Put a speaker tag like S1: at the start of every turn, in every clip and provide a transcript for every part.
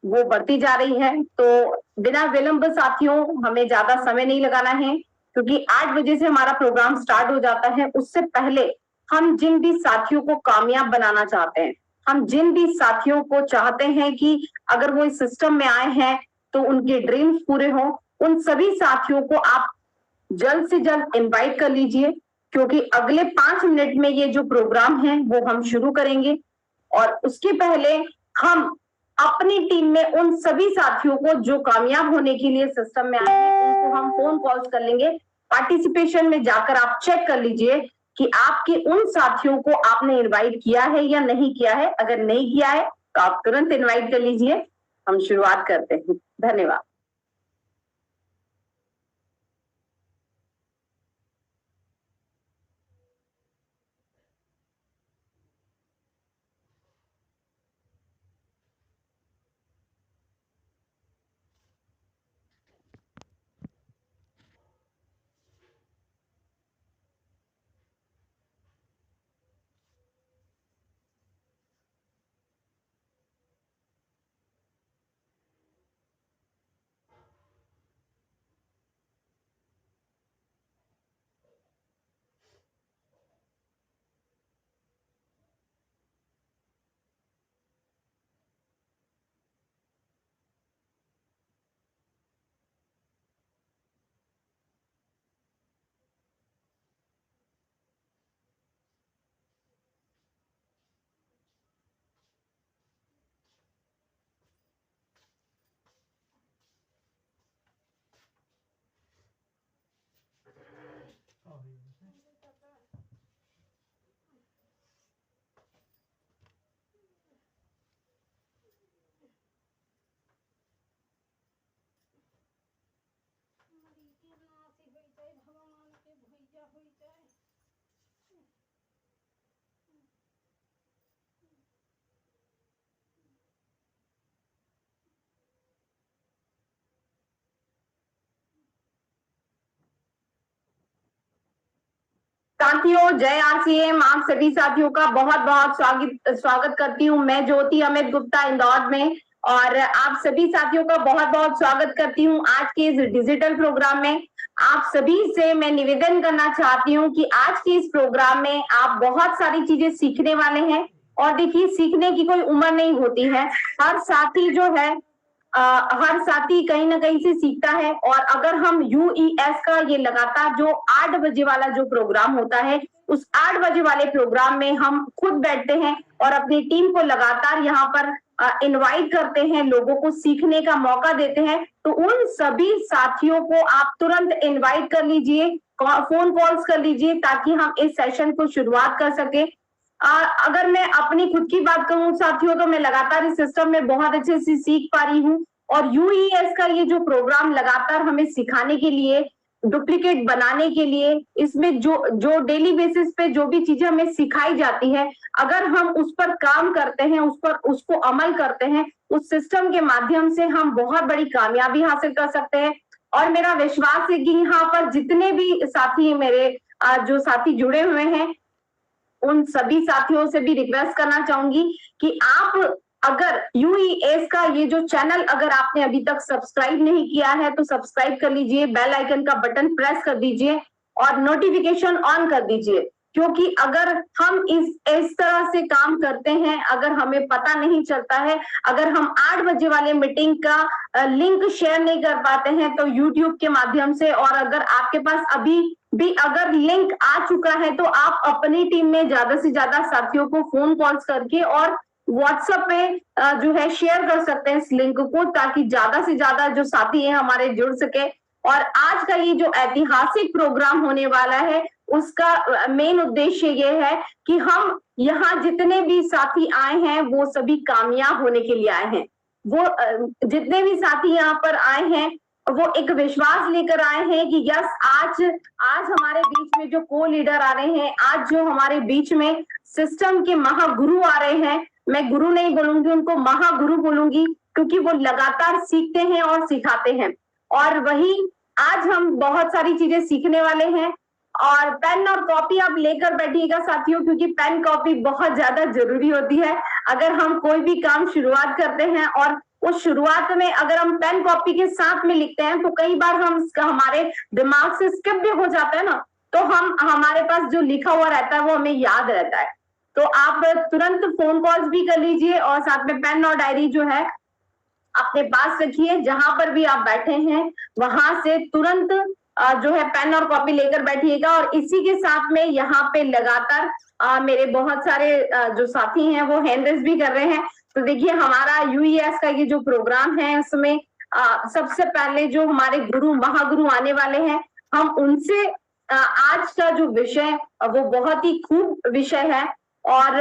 S1: वो बढ़ती जा रही है। तो बिना विलंब साथियों हमें ज्यादा समय नहीं लगाना है, क्योंकि 8 बजे से हमारा प्रोग्राम स्टार्ट हो जाता है। उससे पहले हम जिन भी साथियों को कामयाब बनाना चाहते हैं, हम जिन भी साथियों को चाहते हैं कि अगर वो इस सिस्टम में आए हैं तो उनके ड्रीम्स पूरे हों, उन सभी साथियों को आप जल्द से जल्द इनवाइट कर लीजिए, क्योंकि अगले 5 मिनट में ये जो प्रोग्राम है वो हम शुरू करेंगे। और उसके पहले हम अपनी टीम में उन सभी साथियों को जो कामयाब होने के लिए सिस्टम में आए हैं, उनको हम फोन कॉल्स कर लेंगे। पार्टिसिपेशन में जाकर आप चेक कर लीजिए कि आपके उन साथियों को आपने इनवाइट किया है या नहीं किया है। अगर नहीं किया है तो आप तुरंत इनवाइट कर लीजिए। हम शुरुआत करते हैं। धन्यवाद। साथियों, जय आरसीएम। आप सभी साथियों का बहुत बहुत स्वागत करती हूँ। मैं ज्योति अमित गुप्ता इंदौर में, और आप सभी साथियों का बहुत बहुत स्वागत करती हूँ आज के इस डिजिटल प्रोग्राम में। आप सभी से मैं निवेदन करना चाहती हूँ कि आज के इस प्रोग्राम में आप बहुत सारी चीजें सीखने वाले हैं। और देखिए, सीखने की कोई उम्र नहीं होती है। हर साथी जो है, हर साथी कहीं ना कहीं से सीखता है। और अगर हम यूईएस का ये लगातार जो 8 बजे वाला जो प्रोग्राम होता है, उस 8 बजे वाले प्रोग्राम में हम खुद बैठते हैं और अपनी टीम को लगातार यहाँ पर इनवाइट करते हैं, लोगों को सीखने का मौका देते हैं। तो उन सभी साथियों को आप तुरंत इनवाइट कर लीजिए, फोन कॉल्स कर लीजिए, ताकि हम इस सेशन को शुरुआत कर सके। अगर मैं अपनी खुद की बात करूं साथियों, तो मैं लगातार इस सिस्टम में बहुत अच्छे से सीख पा रही हूँ। और यूईएस का ये जो प्रोग्राम लगातार हमें सिखाने के लिए, डुप्लीकेट बनाने के लिए, इसमें जो डेली बेसिस पे जो भी चीजें हमें सिखाई जाती है, अगर हम उस पर काम करते हैं, उसको अमल करते हैं, उस सिस्टम के माध्यम से हम बहुत बड़ी कामयाबी हासिल कर सकते हैं। और मेरा विश्वास है कि यहाँ पर जितने भी साथी मेरे जो साथी जुड़े हुए हैं, उन सभी साथियों से भी रिक्वेस्ट करना चाहूंगी कि आप अगर यूईएस का ये जो चैनल अगर आपने अभी तक सब्सक्राइब नहीं किया है तो सब्सक्राइब कर लीजिए, बेल आइकन का बटन प्रेस कर दीजिए और नोटिफिकेशन ऑन कर दीजिए। क्योंकि अगर हम इस तरह से काम करते हैं, अगर हमें पता नहीं चलता है, अगर हम 8 बजे वाले मीटिंग का लिंक शेयर नहीं कर पाते हैं तो यूट्यूब के माध्यम से, और अगर आपके पास अभी भी अगर लिंक आ चुका है तो आप अपनी टीम में ज्यादा से ज्यादा साथियों को फोन कॉल्स करके और व्हाट्सएप पे जो है शेयर कर सकते हैं इस लिंक को, ताकि ज्यादा से ज्यादा जो साथी हैं हमारे जुड़ सके। और आज का ये जो ऐतिहासिक प्रोग्राम होने वाला है, उसका मेन उद्देश्य ये है कि हम यहाँ जितने भी साथी आए हैं वो सभी कामयाब होने के लिए आए हैं। वो जितने भी साथी यहाँ पर आए हैं वो एक विश्वास लेकर आए हैं कि यस, आज हमारे बीच में जो को लीडर आ रहे हैं, आज जो हमारे बीच में सिस्टम के महागुरु आ रहे हैं, मैं गुरु नहीं बोलूंगी, उनको महागुरु बोलूंगी, क्योंकि वो लगातार सीखते हैं और सिखाते हैं। और वही आज हम बहुत सारी चीजें सीखने वाले हैं। और पेन और कॉपी आप लेकर बैठिएगा साथियों, क्योंकि पेन कॉपी बहुत ज्यादा जरूरी होती है अगर हम कोई भी काम शुरुआत करते हैं और उस शुरुआत में अगर हम पेन कॉपी के साथ में लिखते हैं तो कई बार हम हमारे दिमाग से स्किप भी हो जाता है ना, तो हम हमारे पास जो लिखा हुआ रहता है वो हमें याद रहता है। तो आप तुरंत फोन कॉल्स भी कर लीजिए और साथ में पेन और डायरी जो है अपने पास रखिए, जहां पर भी आप बैठे हैं वहां से तुरंत जो है पेन और कॉपी लेकर बैठिएगा। और इसी के साथ में यहाँ पे लगातार मेरे बहुत सारे जो साथी हैं वो हैंड रेज भी कर रहे हैं। तो देखिए हमारा यूईएस का ये जो प्रोग्राम है उसमें सबसे पहले जो हमारे गुरु महागुरु आने वाले हैं, हम उनसे आज का जो विषय वो बहुत ही खूब विषय है। और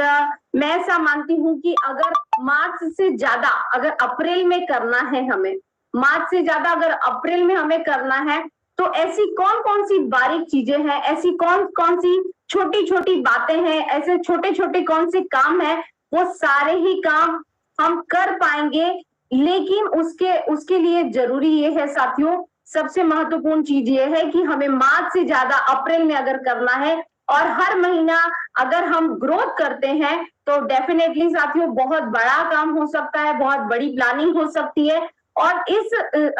S1: मैं ऐसा मानती हूँ कि अगर मार्च से ज्यादा अगर अप्रैल में करना है हमें, मार्च से ज्यादा अगर अप्रैल में हमें करना है, तो ऐसी कौन कौन सी बारीक चीजें हैं, ऐसी कौन कौन सी छोटी छोटी बातें हैं, ऐसे छोटे छोटे कौन से काम हैं, वो सारे ही काम हम कर पाएंगे। लेकिन उसके लिए जरूरी ये है साथियों, सबसे महत्वपूर्ण चीज ये है कि हमें मार्च से ज्यादा अप्रैल में अगर करना है और हर महीना अगर हम ग्रोथ करते हैं तो डेफिनेटली साथियों बहुत बड़ा काम हो सकता है, बहुत बड़ी प्लानिंग हो सकती है। और इस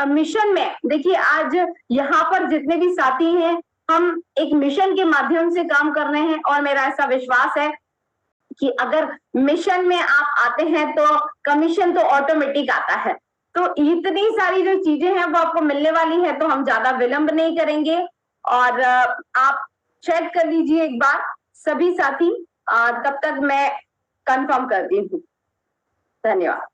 S1: मिशन में देखिए आज यहाँ पर जितने भी साथी हैं, हम एक मिशन के माध्यम से काम कर रहे हैं और मेरा ऐसा विश्वास है कि अगर मिशन में आप आते हैं तो कमीशन तो ऑटोमेटिक आता है। तो इतनी सारी जो चीजें हैं वो आपको मिलने वाली है, तो हम ज्यादा विलंब नहीं करेंगे। और आप चेक कर लीजिए एक बार सभी साथी, तब तक मैं कंफर्म करती हूँ। धन्यवाद।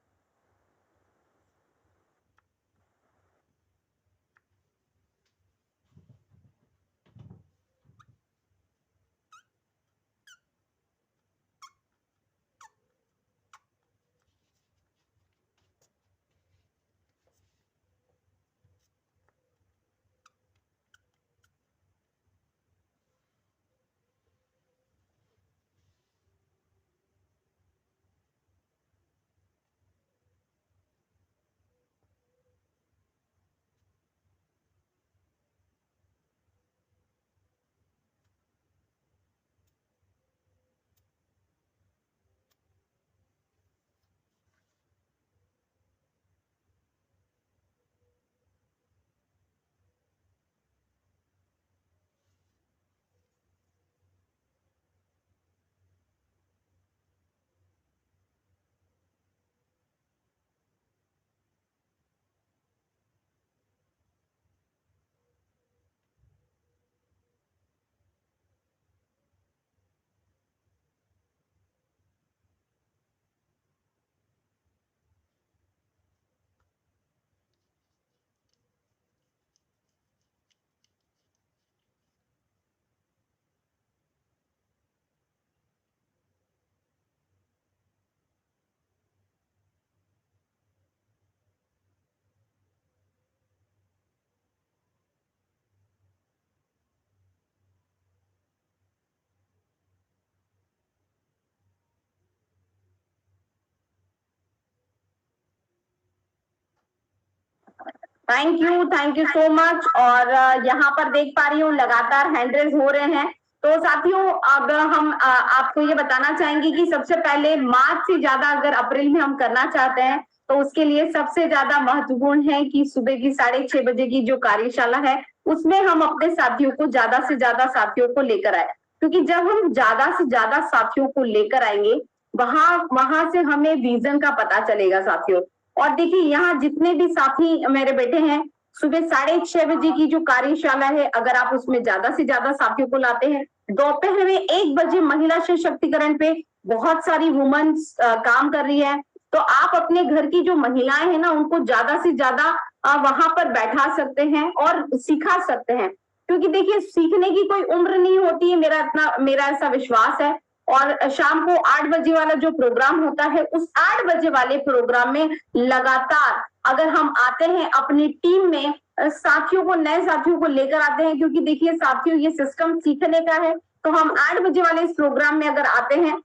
S1: Thank you so much. और यहाँ पर देख पा रही हूँ लगातार हैंड रेज हो रहे हैं। तो साथियों अब हम आपको ये बताना चाहेंगे कि सबसे पहले मार्च से ज्यादा अगर अप्रैल में हम करना चाहते हैं तो उसके लिए सबसे ज्यादा महत्वपूर्ण है कि सुबह की 6:30 बजे की जो कार्यशाला है उसमें हम अपने साथियों को ज्यादा से ज्यादा साथियों को लेकर आए। क्योंकि जब हम ज्यादा से ज्यादा साथियों को लेकर आएंगे वहां से हमें विजन का पता चलेगा साथियों। और देखिए यहाँ जितने भी साथी मेरे बेटे हैं, सुबह 6:30 बजे की जो कार्यशाला है अगर आप उसमें ज्यादा से ज्यादा साथियों को लाते हैं, दोपहर में 1 बजे महिला सशक्तिकरण पे बहुत सारी वुमेन्स काम कर रही है। तो आप अपने घर की जो महिलाएं हैं ना उनको ज्यादा से ज्यादा वहां पर बैठा सकते हैं और सिखा सकते हैं। क्योंकि देखिए सीखने की कोई उम्र नहीं होती है, मेरा ऐसा विश्वास है। और शाम को 8 बजे वाला जो प्रोग्राम होता है उस 8 बजे वाले प्रोग्राम में लगातार अगर हम आते हैं अपनी टीम में साथियों को, नए साथियों को लेकर आते हैं, क्योंकि देखिए साथियों ये सिस्टम सीखने का है। तो हम 8 बजे वाले इस प्रोग्राम में अगर आते हैं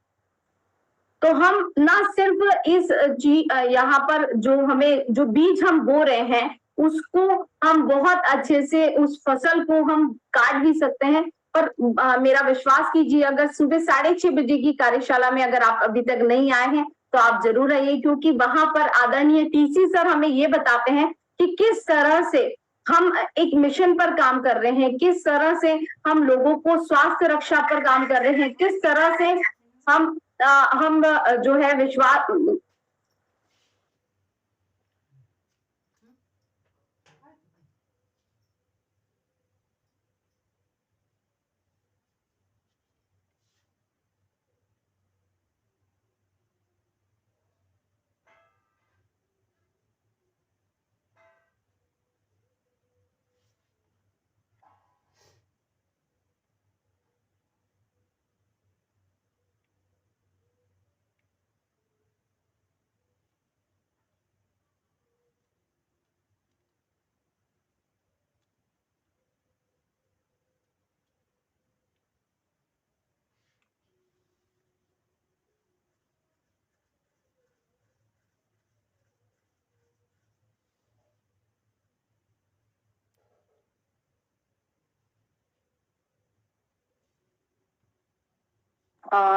S1: तो हम ना सिर्फ इस यहाँ पर जो बीज हम बो रहे हैं उसको हम बहुत अच्छे से उस फसल को हम काट भी सकते हैं। पर मेरा विश्वास कीजिए अगर सुबह 6:30 बजे की कार्यशाला में अगर आप अभी तक नहीं आए हैं तो आप जरूर रहिए, क्योंकि वहां पर आदरणीय टीसी सर हमें ये बताते हैं कि किस तरह से हम एक मिशन पर काम कर रहे हैं, किस तरह से हम लोगों को स्वास्थ्य रक्षा पर काम कर रहे हैं, किस तरह से हम जो है विश्वास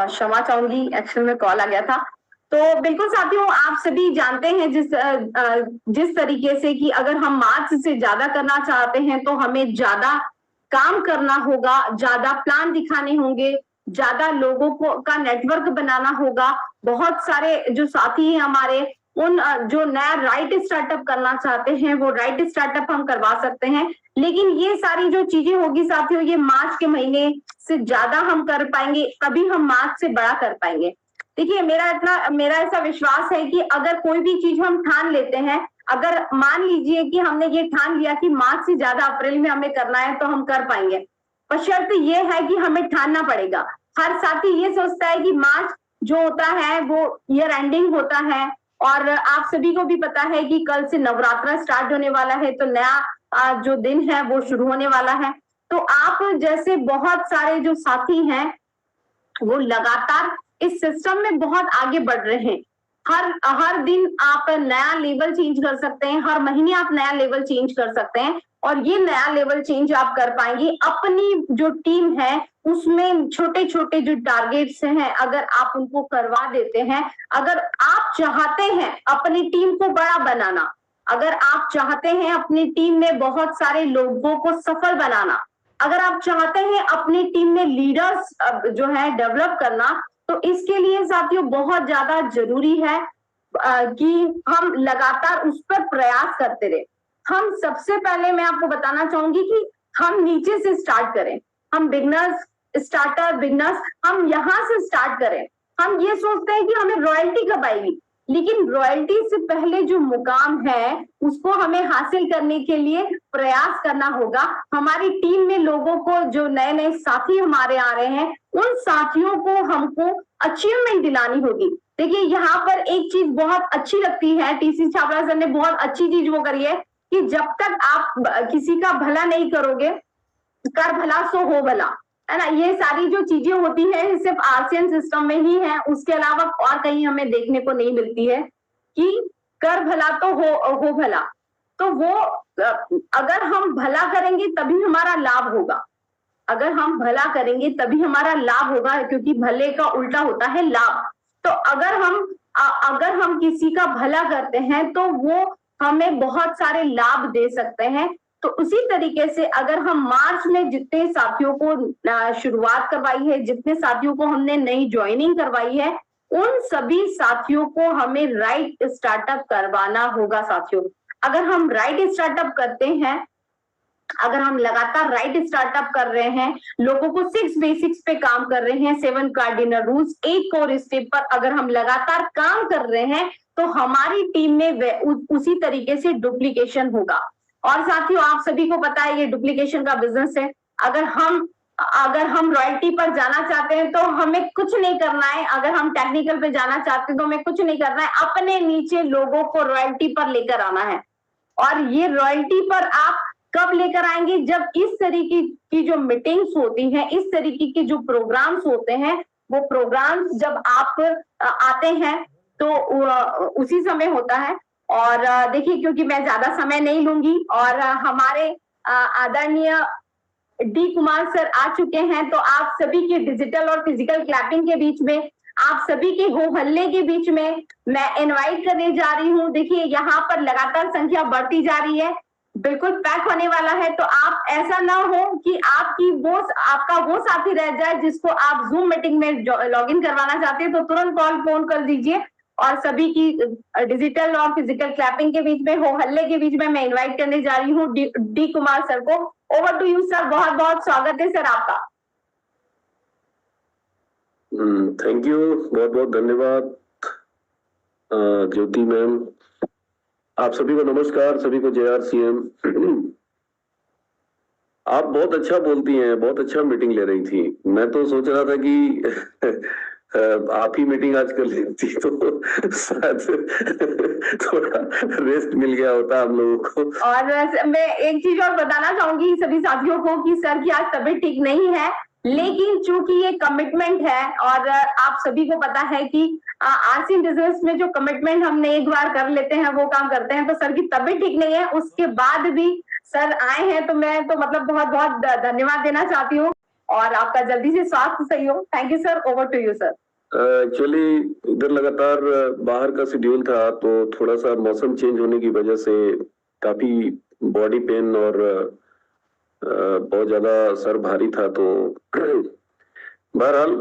S1: क्षमा चाहूंगी, एक्चुअल में कॉल आ गया था। तो बिल्कुल साथियों, आप सभी जानते हैं जिस तरीके से कि अगर हम मार्च से ज्यादा करना चाहते हैं तो हमें ज्यादा काम करना होगा, ज्यादा प्लान दिखाने होंगे, ज्यादा लोगों को का नेटवर्क बनाना होगा। बहुत सारे जो साथी हैं हमारे, उन जो नया राइट स्टार्टअप करना चाहते हैं वो राइट स्टार्टअप हम करवा सकते हैं। लेकिन ये सारी जो चीजें होगी साथियों, ये मार्च के महीने से ज्यादा हम कर पाएंगे, तभी हम मार्च से बड़ा कर पाएंगे। देखिए, मेरा ऐसा विश्वास है कि अगर कोई भी चीज हम ठान लेते हैं, अगर मान लीजिए कि हमने ये ठान लिया कि मार्च से ज्यादा अप्रैल में हमें करना है, तो हम कर पाएंगे। पर शर्त ये है कि हमें ठानना पड़ेगा। हर साथी ये सोचता है कि मार्च जो होता है वो ईयर एंडिंग होता है, और आप सभी को भी पता है कि कल से नवरात्रा स्टार्ट होने वाला है, तो नया जो दिन है वो शुरू होने वाला है। तो आप जैसे बहुत सारे जो साथी हैं वो लगातार इस सिस्टम में बहुत आगे बढ़ रहे हैं। हर दिन आप नया लेवल चेंज कर सकते हैं, हर महीने आप नया लेवल चेंज कर सकते हैं, और ये नया लेवल चेंज आप कर पाएंगे। अपनी जो टीम है उसमें छोटे छोटे जो टारगेट्स हैं, अगर आप उनको करवा देते हैं, अगर आप चाहते हैं अपनी टीम को बड़ा बनाना, अगर आप चाहते हैं अपनी टीम में बहुत सारे लोगों को सफल बनाना, अगर आप चाहते हैं अपनी टीम में लीडर्स जो है डेवलप करना, तो इसके लिए साथियों बहुत ज्यादा जरूरी है कि हम लगातार उस पर प्रयास करते रहे। हम सबसे पहले मैं आपको बताना चाहूंगी कि हम नीचे से स्टार्ट करें। हम बिगनर्स, स्टार्टर, बिगनर्स, हम यहाँ से स्टार्ट करें। हम ये सोचते हैं कि हमें रॉयल्टी कब आएगी, लेकिन रॉयल्टी से पहले जो मुकाम है उसको हमें हासिल करने के लिए प्रयास करना होगा। हमारी टीम में लोगों को, जो नए नए साथी हमारे आ रहे हैं, उन साथियों को हमको अचीवमेंट दिलानी होगी। देखिए, यहाँ पर एक चीज बहुत अच्छी लगती है, टीसी छाबड़ा सर ने बहुत अच्छी चीज वो करी है कि जब तक आप किसी का भला नहीं करोगे, कर भला सो हो भला, है ना। ये सारी जो चीजें होती है सिर्फ आरसीएन सिस्टम में ही है, उसके अलावा और कहीं हमें देखने को नहीं मिलती है कि कर भला तो हो भला। तो वो अगर हम भला करेंगे तभी हमारा लाभ होगा, अगर हम भला करेंगे तभी हमारा लाभ होगा, क्योंकि भले का उल्टा होता है लाभ। तो अगर हम किसी का भला करते हैं तो वो हमें बहुत सारे लाभ दे सकते हैं। तो उसी तरीके से अगर हम मार्च में जितने साथियों को शुरुआत करवाई है, जितने साथियों को हमने नई ज्वाइनिंग करवाई है, उन सभी साथियों को हमें राइट स्टार्टअप करवाना होगा साथियों। अगर हम राइट स्टार्टअप करते हैं, अगर हम लगातार राइट स्टार्टअप कर रहे हैं, लोगों को 6 बेसिक्स पे काम कर रहे हैं, 7 कार्डिनल रूल्स, 8 कोर स्टेप पर अगर हम लगातार काम कर रहे हैं, तो हमारी टीम में उसी तरीके से डुप्लीकेशन होगा। और साथियों, आप सभी को पता है ये डुप्लीकेशन का बिजनेस है। अगर हम रॉयल्टी पर जाना चाहते हैं तो हमें कुछ नहीं करना है, अगर हम टेक्निकल पे जाना चाहते हैं तो हमें कुछ नहीं करना है, अपने नीचे लोगों को रॉयल्टी पर लेकर आना है। और ये रॉयल्टी पर आप कब लेकर आएंगे, जब इस तरीके की जो मीटिंग्स होती हैं, इस तरीके के जो प्रोग्राम्स होते हैं, वो प्रोग्राम्स जब आप आते हैं तो उसी समय होता है। और देखिए, क्योंकि मैं ज्यादा समय नहीं लूंगी और हमारे आदरणीय डी कुमार सर आ चुके हैं, तो आप सभी के डिजिटल और फिजिकल क्लैपिंग के बीच में आप सभी के हो हल्ले के बीच में मैं इनवाइट करने जा रही हूँ। देखिए यहाँ पर लगातार संख्या बढ़ती जा रही है, बिल्कुल पैक होने वाला है, तो आप ऐसा ना हो कि आपका वो साथी रह जाए जिसको आप जूम मीटिंग में लॉग इन करवाना चाहते हैं, तो तुरंत फोन कर दीजिए। और सभी की डिजिटल और फिजिकल क्लैपिंग के बीच में, हो हल्ले के बीच में मैं इनवाइट करने जा रही हूँ डी कुमार सर को। ओवर टू यू सर, बहुत बहुत स्वागत है सर आपका।
S2: थैंक यू, बहुत बहुत धन्यवाद ज्योति मैम। आप सभी को नमस्कार, सभी को जय RCM। आप बहुत अच्छा बोलती हैं, बहुत अच्छा मीटिंग ले रही थी। मैं तो सोच रहा था कि आप ही मीटिंग आज कर लेती तो शायद थोड़ा रेस्ट मिल गया होता हम लोगों को।
S1: और मैं एक चीज और बताना चाहूंगी सभी साथियों को कि सर की आज तबीयत ठीक नहीं है, लेकिन चूंकि ये कमिटमेंट है और आप सभी को पता है कि RCM बिजनेस में जो कमिटमेंट हमने एक बार कर लेते हैं वो काम करते हैं, तो सर की तबीयत ठीक नहीं है, उसके बाद भी सर आए हैं, तो मैं तो मतलब बहुत बहुत धन्यवाद देना चाहती हूँ और आपका जल्दी से स्वास्थ्य सही हो। Thank you sir, over to you sir.
S2: Actually इधर लगातार बाहर का शेड्यूल था, तो थोड़ा सा मौसम चेंज होने की वजह से काफी बॉडी पेन और बहुत ज्यादा सर भारी था। तो बहरहाल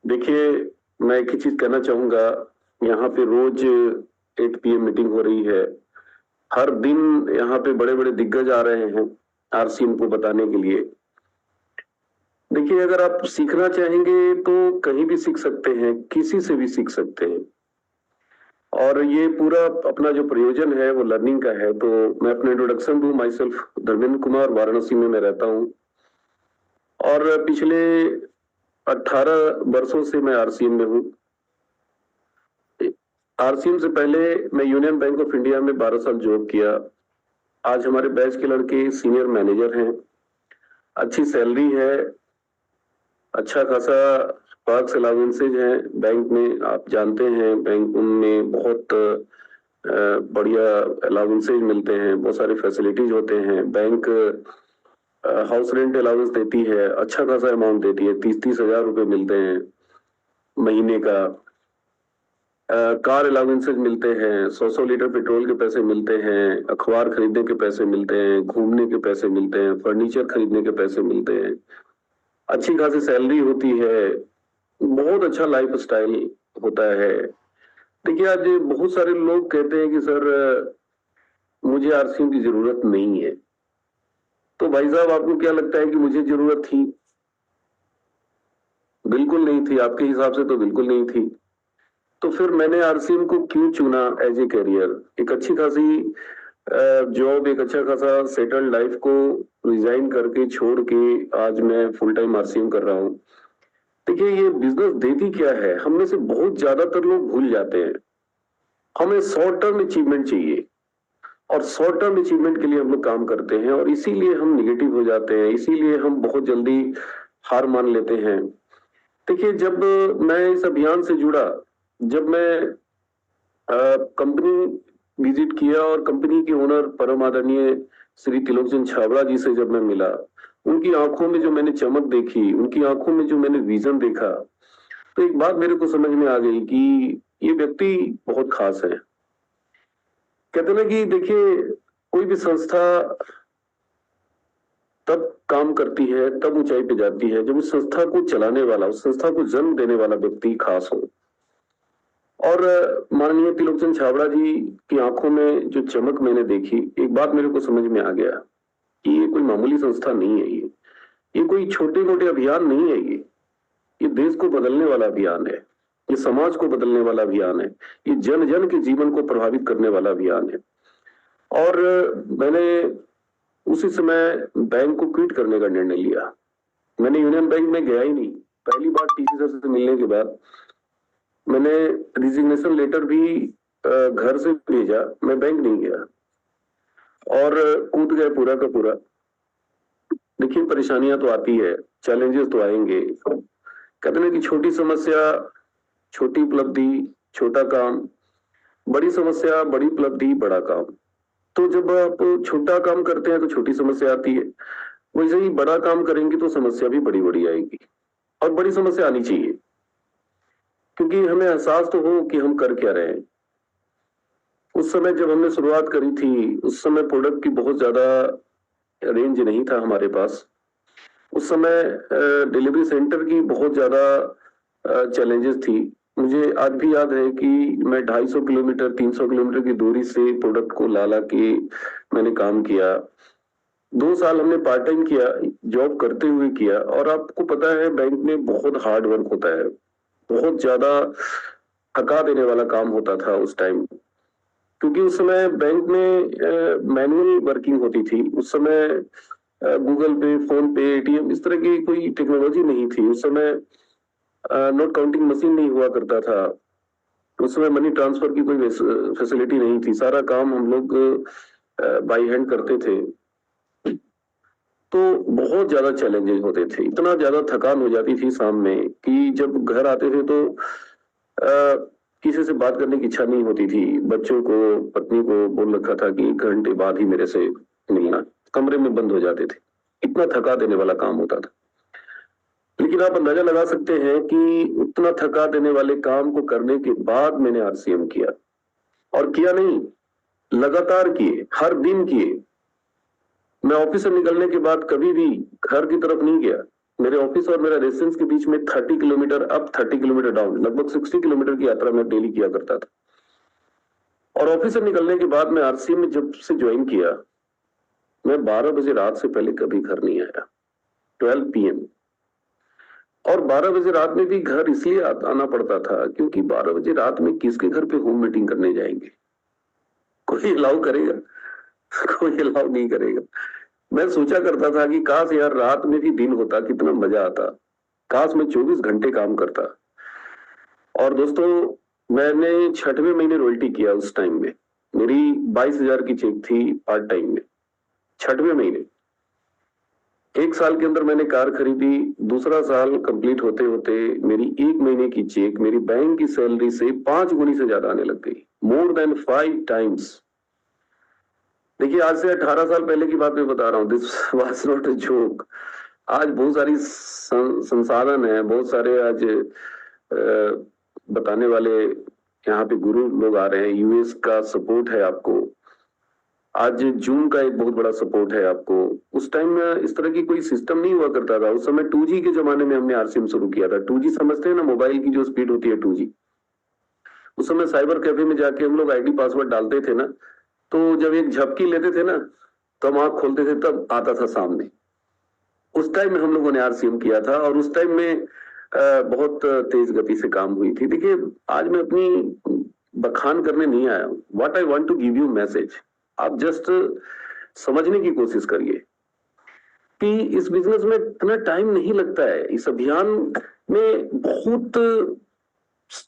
S2: देखिए, मैं एक ही चीज कहना चाहूंगा, यहाँ पे रोज 8 PM मीटिंग हो रही है। हर दिन यहाँ पे बड़े बड़े दिग्गज आ रहे हैं RCM को बताने के लिए। देखिए, अगर आप सीखना चाहेंगे तो कहीं भी सीख सकते हैं, किसी से भी सीख सकते हैं, और ये पूरा अपना जो प्रयोजन है वो लर्निंग का है। तो मैं अपने इंट्रोडक्शन दूं, माई सेल्फ धर्मेंद्र कुमार, वाराणसी में मैं रहता हूँ और पिछले 18 वर्षों से मैं RCM में हूँ। RCM से पहले मैं यूनियन बैंक ऑफ इंडिया में 12 साल जॉब किया। आज हमारे बैच के लड़के सीनियर मैनेजर हैं, अच्छी सैलरी है, अच्छा खासा पार्क्स अलाउंसेज हैं बैंक में। आप जानते हैं बैंक में बहुत बढ़िया अलाउंसेज मिलते हैं, बहुत सारे फैसिलिटीज होते हैं। बैंक हाउस रेंट अलाउंस देती है, अच्छा खासा अमाउंट देती है, 30-30 हजार रुपए मिलते हैं महीने का। कार अलाउंसेज मिलते हैं, 100 लीटर पेट्रोल के पैसे मिलते हैं, अखबार खरीदने के पैसे मिलते हैं, घूमने के पैसे मिलते हैं, फर्नीचर खरीदने के पैसे मिलते हैं, अच्छी खासी सैलरी होती है, बहुत अच्छा लाइफ स्टाइल होता है। देखिए, आज बहुत सारे लोग कहते हैं कि सर मुझे RCM की जरूरत नहीं है। तो भाई साहब, आपको क्या लगता है कि मुझे जरूरत थी? बिल्कुल नहीं थी, आपके हिसाब से तो बिल्कुल नहीं थी। तो फिर मैंने RCM को क्यों चुना एज ए करियर? एक अच्छी खासी जॉब, एक अच्छा खासा सेटल्ड लाइफ को रिजाइन करके छोड़ के आज मैं फुल टाइम RCM कर रहा हूँ। देखिए, ये बिजनेस देती क्या है, हम में से बहुत ज्यादातर लोग भूल जाते हैं। हमें शॉर्ट टर्म अचीवमेंट चाहिए और शॉर्ट टर्म अचीवमेंट के लिए हम लोग काम करते हैं और इसीलिए हम निगेटिव हो जाते हैं, इसीलिए हम बहुत जल्दी हार मान लेते हैं। देखिए, जब मैं इस अभियान से जुड़ा, जब मैं कंपनी विजिट किया और कंपनी के ओनर परम आदरणीय श्री त्रिलोक चंद छाबड़ा जी से जब मैं मिला, उनकी आंखों में जो मैंने चमक देखी, उनकी आंखों में जो मैंने विजन देखा, तो एक बात मेरे को समझ में आ गई कि ये व्यक्ति बहुत खास है। कहते ना कि देखिए, कोई भी संस्था तब काम करती है, तब ऊंचाई पे जाती है जब उस संस्था को चलाने वाला, उस संस्था को जन्म देने वाला व्यक्ति खास हो। और माननीय त्रिलोक चंद छाबड़ा जी की आंखों में जो चमक मैंने देखी, एक बात मेरे को समझ में आ गया कि ये कोई मामूली संस्था नहीं है, ये कोई छोटे मोटे अभियान नहीं है, ये देश को बदलने वाला अभियान है, ये समाज को बदलने वाला अभियान है, ये जन जन के जीवन को प्रभावित करने वाला अभियान है। और मैंने उसी समय बैंक को क्विट करने का निर्णय लिया। मैंने यूनियन बैंक में गया ही नहीं। पहली बार TC सर से मिलने के बाद मैंने रिजिग्नेशन लेटर भी घर से भेजा, मैं बैंक नहीं गया और कूद गए पूरा का पूरा। देखिए, परेशानियां तो आती है, चैलेंजेस तो आएंगे। कहते हैं कि छोटी समस्या छोटी उपलब्धि, छोटा काम, बड़ी समस्या बड़ी उपलब्धि, बड़ा काम। तो जब आप छोटा काम करते हैं तो छोटी समस्या आती है, वैसे ही बड़ा काम करेंगे तो समस्या भी बड़ी बड़ी आएगी और बड़ी समस्या आनी चाहिए। क्योंकि हमें एहसास तो हो कि हम कर क्या रहे हैं। उस समय जब हमने शुरुआत करी थी, उस समय प्रोडक्ट की बहुत ज्यादा रेंज नहीं था हमारे पास। उस समय डिलीवरी सेंटर की बहुत ज्यादा चैलेंजेस थी। मुझे आज भी याद है कि मैं 250 किलोमीटर 300 किलोमीटर की दूरी से प्रोडक्ट को ला के मैंने काम किया। 2 साल हमने पार्ट टाइम किया, जॉब करते हुए किया। और आपको पता है बैंक में बहुत हार्ड वर्क होता है, बहुत ज्यादा थका देने वाला काम होता था उस टाइम। क्योंकि उस समय बैंक में मैनुअल वर्किंग होती थी। उस समय गूगल पे, फोन पे, एटीएम इस तरह की कोई टेक्नोलॉजी नहीं थी। उस समय नोट काउंटिंग मशीन नहीं हुआ करता था। उस समय मनी ट्रांसफर की कोई फैसिलिटी नहीं थी। सारा काम हम लोग बाई हैंड करते थे। तो बहुत ज्यादा चैलेंजेस होते थे, इतना ज्यादा थकान हो जाती थी शाम में कि जब घर आते थे तो किसी से बात करने की इच्छा नहीं होती थी। बच्चों को, पत्नी को बोल रखा था कि 1 घंटे बाद ही मेरे से मिलना, कमरे में बंद हो जाते थे। इतना थका देने वाला काम होता था। लेकिन आप अंदाजा लगा सकते हैं कि उतना थका देने वाले काम को करने के बाद मैंने आरसीएम किया। और किया नहीं, लगातार किए, हर दिन किए। मैं ऑफिस से निकलने के बाद कभी भी घर की तरफ नहीं गया। मेरे ऑफिस और मेरा रेसिडेंस के बीच में 30 किलोमीटर अप 30 किलोमीटर डाउन, लगभग 60 किलोमीटर की यात्रा मैं डेली किया करता था। और ऑफिस से निकलने के बाद मैं आरसीएम में जब से ज्वाइन किया, मैं 12 बजे रात से पहले कभी घर नहीं आया। 12 PM। और 12 बजे रात में भी घर इसलिए आना पड़ता था क्योंकि 12 बजे रात में किसके घर पे होम मीटिंग करने जाएंगे? कोई अलाउ करेगा? कोई अलाउ नहीं करेगा। मैं सोचा करता था कि काश यार रात में भी दिन होता, कितना मजा आता। काश मैं 24 घंटे काम करता। और दोस्तों, मैंने 6वें महीने रॉयल्टी किया। उस टाइम में मेरी 22,000 की चेक थी पार्ट टाइम में। 6वें महीने, 1 साल के अंदर मैंने कार खरीदी। दूसरा साल कंप्लीट होते होते मेरी 1 महीने की चेक मेरी बैंक की सैलरी से 5 गुनी से ज्यादा आने लग गई, मोर देन 5 टाइम्स। देखिए, आज से 18 साल पहले की बात मैं बता रहा हूँ। This was not a joke. आज बहुत सारी संसाधन है, बहुत सारे आज बताने वाले यहाँ पे गुरु लोग आ रहे हैं। यूएस का सपोर्ट है आपको, आज जूम का एक बहुत बड़ा सपोर्ट है आपको। उस टाइम में इस तरह की कोई सिस्टम नहीं हुआ करता था। उस समय 2G के जमाने में हमने आरसीएम शुरू किया था। 2G समझते हैं ना, मोबाइल की जो स्पीड होती है 2G। उस समय साइबर कैफे में जाके हम लोग आईडी पासवर्ड डालते थे ना, तो जब एक झपकी लेते थे ना, तो हम आंख खोलते थे तब आता था सामने। उस टाइम में हम लोगों ने आरसीएम किया था और उस टाइम में बहुत तेज गति से काम हुई थी। देखिए, आज मैं अपनी बखान करने नहीं आया हूं। What I want to give you message, आप जस्ट समझने की कोशिश करिए कि इस बिजनेस में इतना टाइम नहीं लगता है। इस अभियान में बहुत,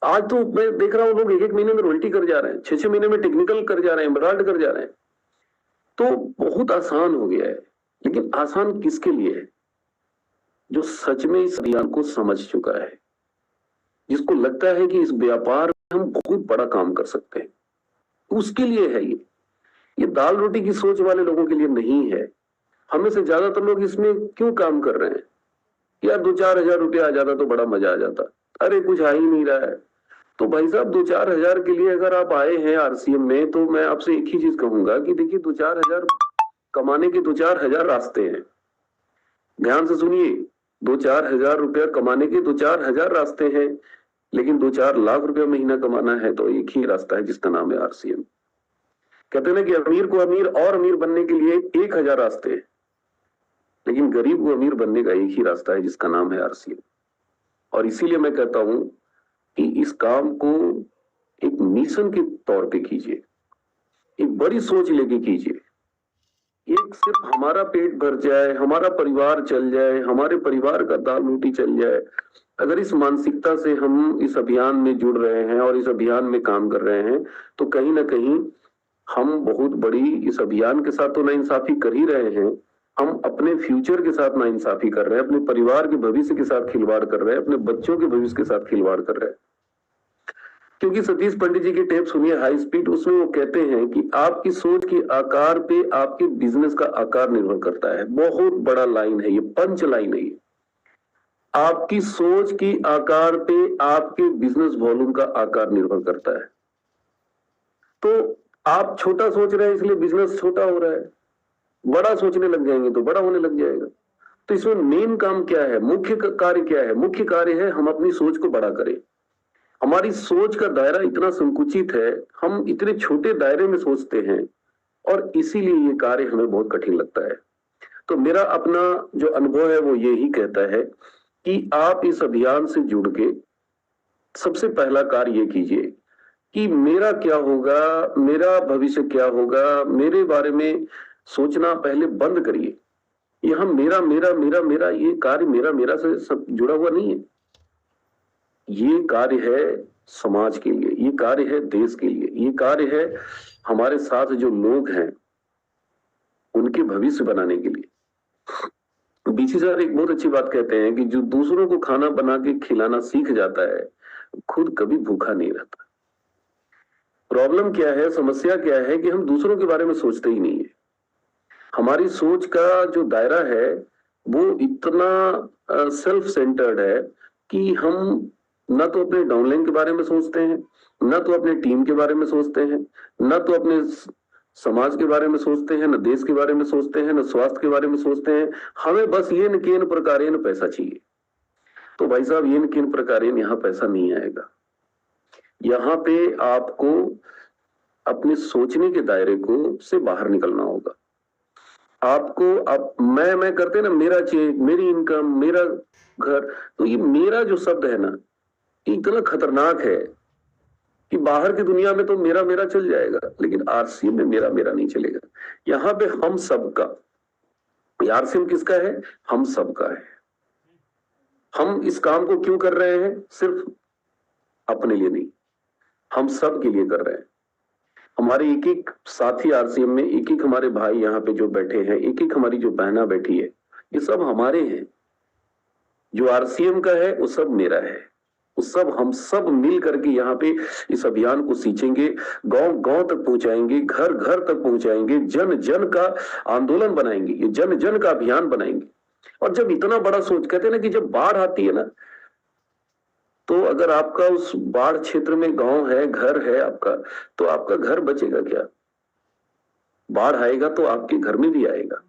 S2: आज तो मैं देख रहा हूं लोग 1-1 महीने में रॉयल्टी कर जा रहे हैं, 6-6 महीने में टेक्निकल कर जा रहे हैं, एमराल्ड कर जा रहे हैं। तो बहुत आसान हो गया है। लेकिन आसान किसके लिए है? जो सच में इस अभियान को समझ चुका है, जिसको लगता है कि इस व्यापार में हम बहुत बड़ा काम कर सकते हैं, उसके लिए है ये दाल रोटी की सोच वाले लोगों के लिए नहीं है। हमें से ज्यादातर लोग इसमें क्यों काम कर रहे हैं? यार 2-4 हजार रुपया आ जाता तो बड़ा मजा आ जाता। अरे कुछ आ ही नहीं रहा है। तो भाई साहब, 2-4 हजार के लिए अगर आप आए हैं आरसीएम में, तो मैं आपसे एक ही चीज कहूंगा कि देखिए, 2-4 हजार कमाने के 2-4 हजार रास्ते हैं। ध्यान से सुनिए, 2-4 हजार रुपया कमाने के 2-4 हजार रास्ते हैं। लेकिन 2-4 लाख रुपया महीना कमाना है तो एक ही रास्ता है, जिसका नाम है आरसीएम। कहते हैं ना कि अमीर को अमीर और अमीर बनने के लिए 1000 रास्ते हैं, लेकिन गरीब को अमीर बनने का एक ही रास्ता है, जिसका नाम है आरसीएम। और इसीलिए मैं कहता हूं कि इस काम को एक मिशन के तौर पे कीजिए, एक बड़ी सोच लेके कीजिए। एक सिर्फ हमारा पेट भर जाए, हमारा परिवार चल जाए, हमारे परिवार का दाल रोटी चल जाए, अगर इस मानसिकता से हम इस अभियान में जुड़ रहे हैं और इस अभियान में काम कर रहे हैं, तो कहीं ना कहीं हम बहुत बड़ी इस अभियान के साथ तो नाइंसाफी कर ही रहे हैं, हम अपने फ्यूचर के साथ नाइंसाफी कर रहे हैं, अपने परिवार के भविष्य के साथ खिलवाड़ कर रहे हैं, अपने बच्चों के भविष्य के साथ खिलवाड़ कर रहे हैं। क्योंकि सतीश पंडित जी की टेप सुनिए, हाई स्पीड, उसमें वो कहते हैं कि आपकी सोच के आकार पे आपके बिजनेस का आकार निर्भर करता है। बहुत बड़ा लाइन है ये, पंच लाइन है ये। आपकी सोच की आकार पे आपके बिजनेस वॉल्यूम का आकार निर्भर करता है। तो आप छोटा सोच रहे हैं इसलिए बिजनेस छोटा हो रहा है, बड़ा सोचने लग जाएंगे तो बड़ा होने लग जाएगा। तो इसमें मेन काम क्या है, मुख्य कार्य क्या है? मुख्य कार्य है हम अपनी सोच को बड़ा करें। हमारी सोच का दायरा इतना संकुचित है, हम इतने छोटे दायरे में सोचते हैं और इसीलिए ये कार्य हमें बहुत कठिन लगता है। तो मेरा अपना जो अनुभव है वो यही कहता है कि आप इस अभियान से जुड़ के सबसे पहला कार्य ये कीजिए कि मेरा क्या होगा, मेरा भविष्य क्या होगा, मेरे बारे में सोचना पहले बंद करिए। यहां मेरा मेरा मेरा मेरा ये कार्य मेरा मेरा से सब जुड़ा हुआ नहीं है। ये कार्य है समाज के लिए, ये कार्य है देश के लिए, ये कार्य है हमारे साथ जो लोग हैं उनके भविष्य बनाने के लिए। बीसी सर एक बहुत अच्छी बात कहते हैं कि जो दूसरों को खाना बना के खिलाना सीख जाता है खुद कभी भूखा नहीं रहता। प्रॉब्लम क्या है, समस्या क्या है कि हम दूसरों के बारे में सोचते ही नहीं है। हमारी सोच का जो दायरा है वो इतना सेल्फ सेंटर्ड है कि हम न तो अपने डाउनलाइन के बारे में सोचते हैं, न तो अपने टीम के बारे में सोचते हैं, न तो अपने समाज के बारे में सोचते हैं, न देश के बारे में सोचते हैं, न स्वास्थ्य के बारे में सोचते हैं। हमें बस ये न केन प्रकारेण पैसा चाहिए। तो भाई साहब ये न केन प्रकारेण यहाँ पैसा नहीं आएगा। यहाँ पे आपको अपने सोचने के दायरे को से बाहर निकलना होगा। आपको अब मैं करते ना, मेरा चेक, मेरी इनकम, मेरा घर, तो ये मेरा जो शब्द है ना इतना खतरनाक है कि बाहर की दुनिया में तो मेरा मेरा चल जाएगा, लेकिन आरसीएम में मेरा मेरा नहीं चलेगा। यहाँ पे हम सबका, आरसीएम किसका है? हम सबका है। हम इस काम को क्यों कर रहे हैं? सिर्फ अपने लिए नहीं, हम सब के लिए कर रहे हैं। हमारे एक एक साथी आरसीएम में, एक एक हमारे भाई यहाँ पे जो बैठे हैं, एक एक हमारी जो बहना बैठी है, ये सब हमारे हैं। जो आरसीएम का है वो सब मेरा है। वो सब हम सब मिल करके यहाँ पे इस अभियान को सींचेंगे, गांव गांव तक पहुंचाएंगे, घर घर तक पहुंचाएंगे, जन जन का आंदोलन बनाएंगे, ये जन जन का अभियान बनाएंगे। और जब इतना बड़ा सोच, कहते हैं ना कि जब बाढ़ आती है ना, तो अगर आपका उस बाढ़ क्षेत्र में गांव है, घर है आपका, तो आपका घर बचेगा क्या? बाढ़ आएगा तो आपके घर में भी आएगा।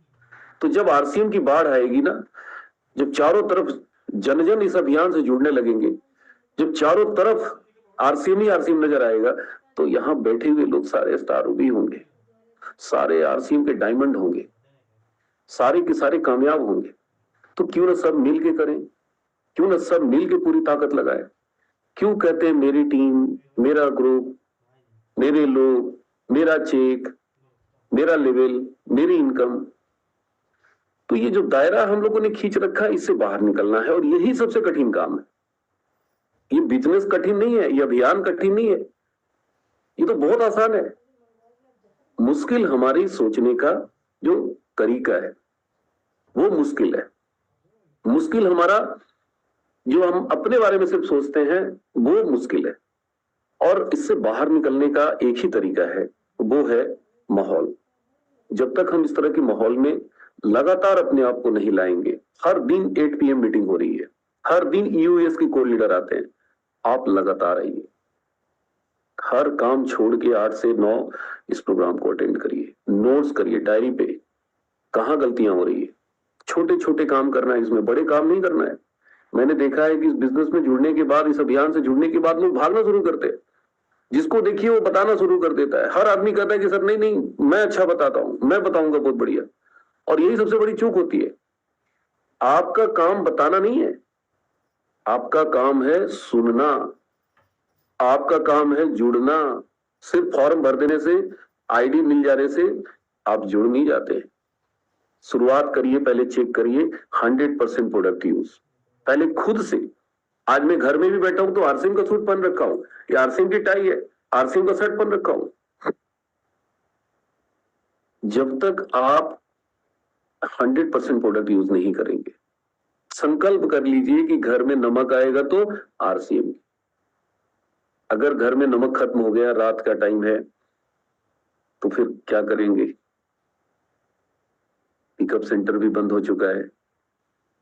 S2: तो जब आरसीएम की बाढ़ आएगी ना, जब चारों तरफ जन जन इस अभियान से जुड़ने लगेंगे, जब चारों तरफ आरसीएम ही आरसीएम नजर आएगा, तो यहां बैठे हुए लोग सारे स्टार भी होंगे, सारे आरसीएम के डायमंड होंगे, सारे के सारे कामयाब होंगे। तो क्यों ना सब मिल के करें, क्यों ना सब मिल के पूरी ताकत लगाए। क्यों कहते हैं मेरी टीम, मेरा ग्रुप, मेरे लोग, मेरा चेक, मेरा लेवल, मेरी इनकम। तो ये जो दायरा हम लोगों ने खींच रखा है, इससे बाहर निकलना है, और यही सबसे कठिन काम है। ये बिजनेस कठिन नहीं है, ये अभियान कठिन नहीं है, ये तो बहुत आसान है। मुश्किल हमारी सोचने का जो तरीका है वो मुश्किल है। मुश्किल हमारा जो हम अपने बारे में सिर्फ सोचते हैं वो मुश्किल है। और इससे बाहर निकलने का एक ही तरीका है, वो है माहौल। जब तक हम इस तरह के माहौल में लगातार अपने आप को नहीं लाएंगे, हर दिन 8 PM मीटिंग हो रही है, हर दिन यूएस के कोर लीडर आते हैं, आप लगातार आइए, हर काम छोड़ के 8 से 9 इस प्रोग्राम को अटेंड करिए, नोट्स करिए डायरी पे, कहां गलतियां हो रही है। छोटे छोटे काम करना है, इसमें बड़े काम नहीं करना है। मैंने देखा है कि इस बिजनेस में जुड़ने के बाद, इस अभियान से जुड़ने के बाद लोग भागना शुरू करते हैं। जिसको देखिए वो बताना शुरू कर देता है। हर आदमी कहता है कि सर नहीं नहीं मैं अच्छा बताता हूं, मैं बताऊंगा बहुत बढ़िया। और यही सबसे बड़ी चूक होती है। आपका काम बताना नहीं है, आपका काम है सुनना, आपका काम है जुड़ना। सिर्फ फॉर्म भर देने से, आईडी मिल जाने से आप जुड़ नहीं जाते। शुरुआत करिए, पहले चेक करिए 100% प्रोडक्ट यूज, पहले खुद से। आज मैं घर में भी बैठा हूं तो आरसीएम का सूट पहन रखा हूं, ये आरसीएम की टाई है, आरसीएम का शर्ट पहन रखा हूं। जब तक आप 100% प्रोडक्ट यूज नहीं करेंगे, संकल्प कर लीजिए कि घर में नमक आएगा तो आरसीएम। अगर घर में नमक खत्म हो गया, रात का टाइम है, तो फिर क्या करेंगे? पिकअप सेंटर भी बंद हो चुका है,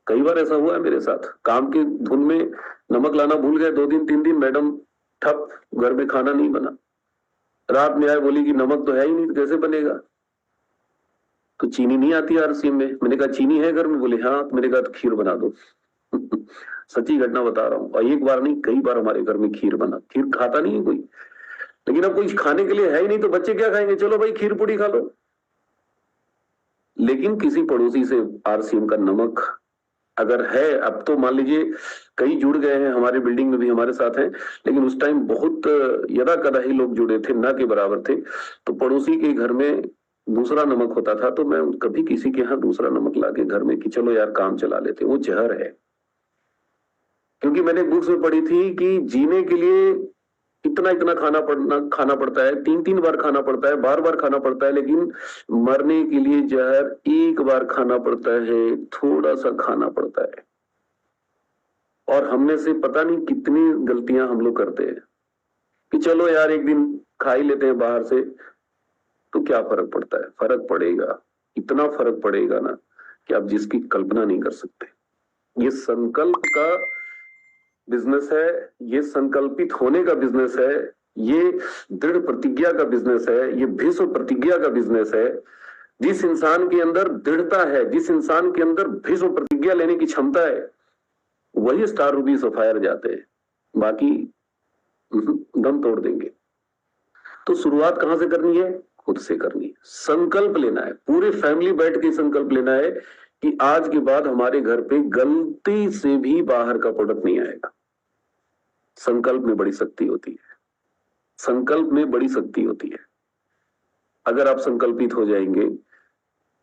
S2: कई बार ऐसा हुआ है मेरे साथ, काम के धुन में नमक लाना भूल गए, 2 दिन 3 दिन मैडम ठप, घर में खाना नहीं बना। रात में आए, बोली कि नमक तो है ही नहीं, तो कैसे बनेगा, तो चीनी नहीं आती आरसीएम में। मैंने कहा चीनी है घर में, बोले हाँ। मैंने कहा तो खीर बना दो। सच्ची घटना बता रहा हूँ, और एक बार नहीं कई बार हमारे घर में खीर बना। खीर खाता नहीं है कोई, लेकिन अब कोई खाने के लिए है ही नहीं, तो बच्चे क्या खाएंगे, चलो भाई खीर पूड़ी खा लो। लेकिन किसी पड़ोसी से आरसीएम का नमक अगर है, अब तो मान लीजिए कई जुड़ गए हैं, हमारे बिल्डिंग में भी हमारे साथ हैं, लेकिन उस टाइम बहुत यदा कदा ही लोग जुड़े थे, ना के बराबर थे। तो पड़ोसी के घर में दूसरा नमक होता था, तो मैं कभी किसी के यहाँ दूसरा नमक लाके घर में कि चलो यार काम चला लेते, वो जहर है। क्योंकि मैंने बुक्स में पढ़ी थी कि जीने के लिए इतना इतना खाना पड़ता है, 3-3 बार खाना पड़ता है, बार खाना पड़ता है, लेकिन मरने के लिए जहर एक बार खाना पड़ता है, थोड़ा सा खाना पड़ता है। और हमने से पता नहीं कितनी गलतियां हम लोग करते हैं कि चलो यार एक दिन खा ही लेते हैं बाहर से, तो क्या फर्क पड़ता है, फर्क पड़ेगा, इतना फर्क पड़ेगा ना कि आप जिसकी कल्पना नहीं कर सकते। ये संकल्प का बिजनेस है, ये संकल्पित होने का बिजनेस है, ये दृढ़ प्रतिज्ञा का बिजनेस है, ये भीष्म प्रतिज्ञा का बिजनेस है। जिस इंसान के अंदर दृढ़ता है, जिस इंसान के अंदर भीष्म प्रतिज्ञा लेने की क्षमता है, वही स्टार रूबी सफायर जाते हैं, बाकी दम तोड़ देंगे। तो शुरुआत कहां से करनी है, खुद से करनी है। संकल्प लेना है, पूरी फैमिली बैठ के संकल्प लेना है कि आज के बाद हमारे घर पे गलती से भी बाहर का प्रोडक्ट नहीं आएगा। संकल्प में बड़ी शक्ति होती है, संकल्प में बड़ी शक्ति होती है। अगर आप संकल्पित हो जाएंगे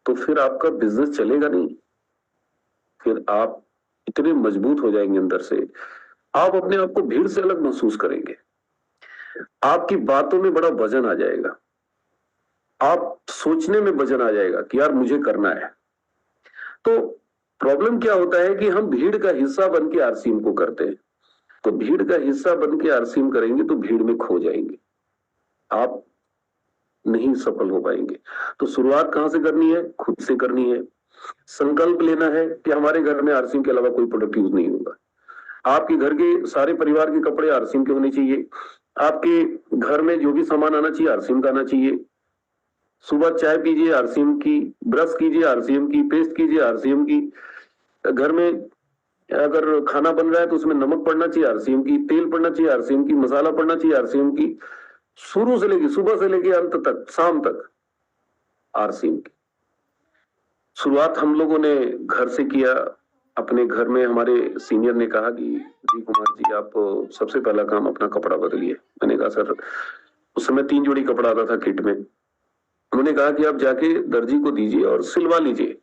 S2: तो फिर आपका बिजनेस चलेगा नहीं, फिर आप इतने मजबूत हो जाएंगे अंदर से, आप अपने आप को भीड़ से अलग महसूस करेंगे, आपकी बातों में बड़ा वजन आ जाएगा, आप सोचने में वजन आ जाएगा कि यार मुझे करना है। तो प्रॉब्लम क्या होता है कि हम भीड़ का हिस्सा बन के आरसीएम को करते हैं, तो भीड़ का हिस्सा बन के आरसीएम करेंगे तो भीड़ में खो जाएंगे, आप नहीं सफल हो पाएंगे। तो शुरुआत कहां से करनी है, खुद से करनी है। संकल्प लेना है कि हमारे घर में आरसीएम के अलावा कोई प्रोडक्ट यूज नहीं होगा। आपके घर के सारे परिवार के कपड़े आरसीएम के होने चाहिए, आपके घर में जो भी सामान आना चाहिए आरसीएम का आना चाहिए। सुबह चाय पीजिए आरसीएम की, ब्रश कीजिए आरसीएम की, पेस्ट कीजिए आरसीएम की। घर में अगर खाना बन रहा है तो उसमें नमक पड़ना चाहिए आरसीएम की, तेल पड़ना चाहिए आरसीएम की, मसाला पड़ना चाहिए आरसीएम की। शुरू से लेके सुबह से लेके अंत तक, शाम तक आरसीएम की। शुरुआत हम लोगों ने घर से किया। अपने घर में हमारे सीनियर ने कहा कि जी कुमार जी आप सबसे पहला काम अपना कपड़ा बदलिए। मैंने कहा सर, उस समय 3 जोड़ी कपड़ा आता था किट में। उन्होंने कहा कि आप जाके दर्जी को दीजिए और सिलवा लीजिए,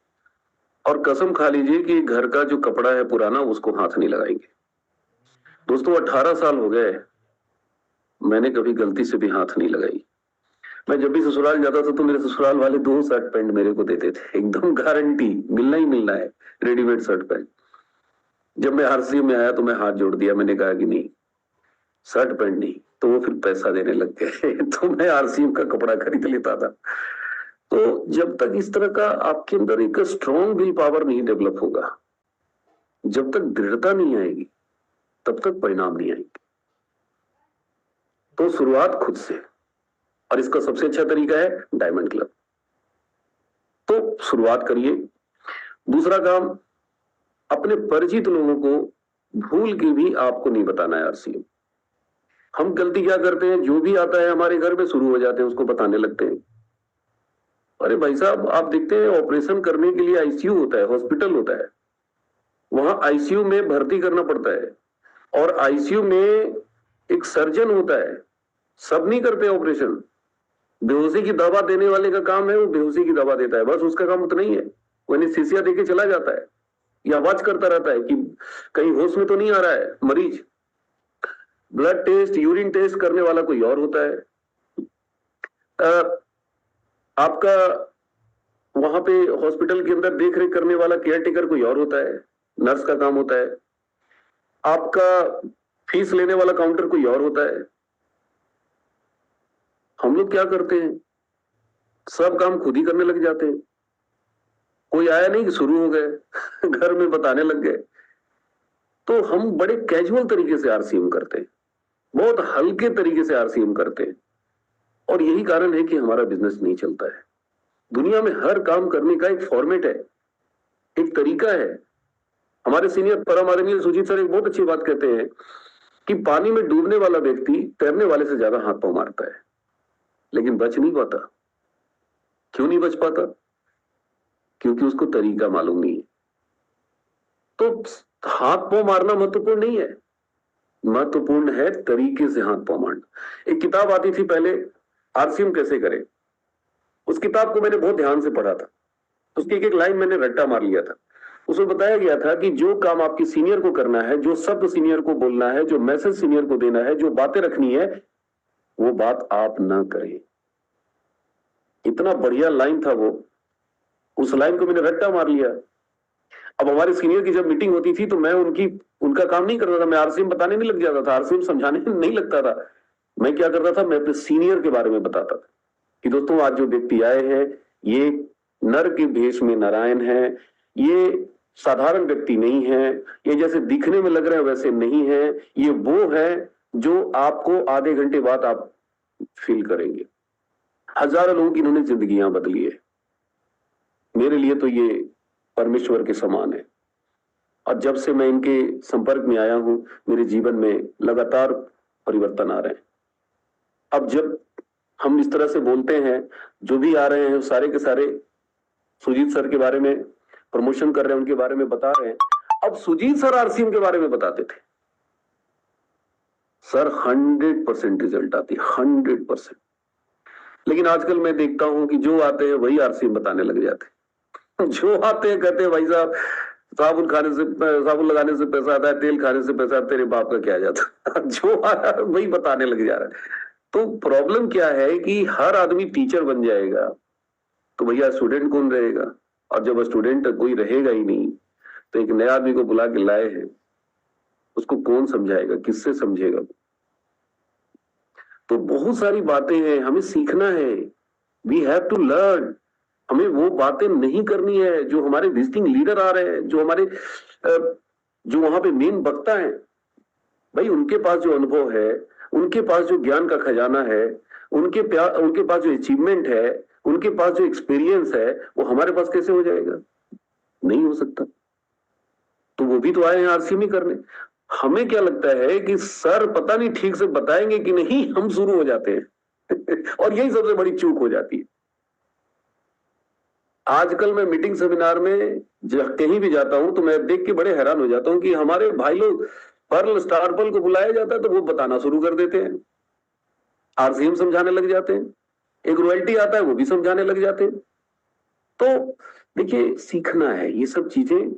S2: और कसम खा लीजिए कि घर का जो कपड़ा है पुराना उसको हाथ नहीं लगाएंगे। दोस्तों 18 साल हो गए, मैंने कभी गलती से भी हाथ नहीं लगाई। मैं जब भी ससुराल जाता था तो मेरे ससुराल वाले 2 शर्ट पैंट मेरे को देते थे, एकदम गारंटी, मिलना ही मिलना है, रेडीमेड शर्ट पैंट। जब मैं आरसीएम में आया तो मैं हाथ जोड़ दिया, मैंने कहा कि नहीं शर्ट पैंट नहीं, तो वो फिर पैसा देने लग गए। तो मैं आरसीएम का कपड़ा खरीद लेता था। तो जब तक इस तरह का आपके अंदर एक स्ट्रॉन्ग विल पावर नहीं डेवलप होगा, जब तक दृढ़ता नहीं आएगी, तब तक परिणाम नहीं आएंगे। तो शुरुआत खुद से, और इसका सबसे अच्छा तरीका है डायमंड क्लब। तो शुरुआत करिए। दूसरा काम, अपने परिचित लोगों को भूल के भी आपको नहीं बताना है आरसीएम। हम गलती क्या करते हैं, जो भी आता है हमारे घर में शुरू हो जाते हैं उसको बताने लगते हैं। अरे भाई साहब, आप देखते हैं ऑपरेशन करने के लिए आईसीयू होता है, हॉस्पिटल होता है, वहां आईसीयू में भर्ती करना पड़ता है, और आईसीयू में एक सर्जन होता है। सब नहीं करते ऑपरेशन, बेहोशी की दवा देने वाले का काम है, वो बेहोशी की दवा देता है, बस उसका काम उतना ही है। वो एनेस्थीसिया देके चला जाता है, या आवाज करता रहता है कि कहीं होश में तो नहीं आ रहा है मरीज। ब्लड टेस्ट, यूरिन टेस्ट करने वाला कोई और होता है। आपका वहां पे हॉस्पिटल के अंदर देख रेख करने वाला केयर टेकर कोई और होता है, नर्स का काम होता है। आपका फीस लेने वाला काउंटर कोई और होता है। हम लोग क्या करते हैं, सब काम खुद ही करने लग जाते हैं। कोई आया नहीं कि शुरू हो गए घर में बताने लग गए। तो हम बड़े कैजुअल तरीके से आरसीएम करते हैं, बहुत हल्के तरीके से आरसीएम करते हैं, और यही कारण है कि हमारा बिजनेस नहीं चलता है। दुनिया में हर काम करने का एक फॉर्मेट है, एक तरीका है। हमारे सीनियर परम आदरणीय सुजीत सर एक बहुत अच्छी बात कहते हैं कि पानी में डूबने वाला व्यक्ति तैरने वाले से ज्यादा हाथ पांव मारता है, लेकिन बच नहीं पाता। क्यों नहीं बच पाता? क्योंकि उसको तरीका मालूम नहीं है। तो हाथ पांव मारना महत्वपूर्ण नहीं है, महत्वपूर्ण है तरीके से हाथ पांव मारना। एक किताब आती थी पहले, आरसीएम कैसे करें। उस किताब को मैंने बहुत ध्यान से पढ़ा था, उसकी एक एक लाइन मैंने रट्टा मार लिया था। उसमें बताया गया था कि जो काम आपकी सीनियर को करना है, जो शब्द सीनियर को बोलना है, जो मैसेज सीनियर को देना है, जो बातें रखनी है, वो बात आप ना करें। इतना बढ़िया लाइन था वो, उस लाइन को मैंने रट्टा मार लिया। अब हमारे सीनियर की जब मीटिंग होती थी तो मैं उनका काम नहीं करता था, मैं आरसीएम बताने नहीं लग जाता था, आरसीएम समझाने नहीं लगता था। मैं क्या करता था, मैं अपने सीनियर के बारे में बताता था कि दोस्तों आज जो व्यक्ति आए हैं ये नर के भेष में नारायण है, ये साधारण व्यक्ति नहीं है, ये जैसे दिखने में लग रहे हैं वैसे नहीं है, ये वो है जो आपको आधे घंटे बाद आप फील करेंगे। हजारों लोगों की इन्होंने जिंदगियां बदली है, मेरे लिए तो ये परमेश्वर के समान है। और जब से मैं इनके संपर्क में आया हूं, मेरे जीवन में लगातार परिवर्तन आ रहे हैं। अब जब हम इस तरह से बोलते हैं, जो भी आ रहे हैं सारे के सारे सुजीत सर के बारे में प्रमोशन कर रहे हैं, उनके बारे में बता रहे हैं। अब सुजीत सर आरसीएम के बारे में बताते थे, सर 100% रिजल्ट आती, 100%। लेकिन आजकल मैं देखता हूं कि जो आते हैं वही आरसीएम बताने लग जाते हैं। जो आते हैं कहते हैं भाई साहब साबुन लगाने से पैसा आता है, तेल खाने से पैसा, तेरे बाप का क्या जाता। जो आया वही बताने लग जा रहा है। तो प्रॉब्लम क्या है कि हर आदमी टीचर बन जाएगा तो भैया स्टूडेंट कौन रहेगा? और जब स्टूडेंट कोई रहेगा ही नहीं तो एक नया आदमी को बुला के लाए हैं, उसको कौन समझाएगा, किससे समझेगा? तो बहुत सारी बातें हैं, हमें सीखना है, वी हैव टू लर्न। हमें वो बातें नहीं करनी है जो हमारे विजिटिंग लीडर आ रहे हैं, जो हमारे जो वहां पे मेन वक्ता है, भाई उनके पास जो अनुभव है, उनके पास जो ज्ञान का खजाना है, उनके पास जो अचीवमेंट है, उनके पास जो एक्सपीरियंस है, वो हमारे पास कैसे हो जाएगा? नहीं हो सकता। तो वो भी तो आए हैं आरसीएम करने। हमें क्या लगता है कि सर पता नहीं ठीक से बताएंगे कि नहीं, हम शुरू हो जाते हैं और यही सबसे बड़ी चूक हो जाती है। आजकल मैं मीटिंग सेमिनार में कहीं भी जाता हूं तो मैं देख के बड़े हैरान हो जाता हूं कि हमारे भाई लोग पर्ल स्टार पर्ल को बुलाया जाता है तो वो बताना शुरू कर देते हैं, आरसीएम समझाने लग जाते हैं। एक रॉयल्टी आता है वो भी समझाने लग जाते हैं। तो देखिए सीखना है, ये सब चीजें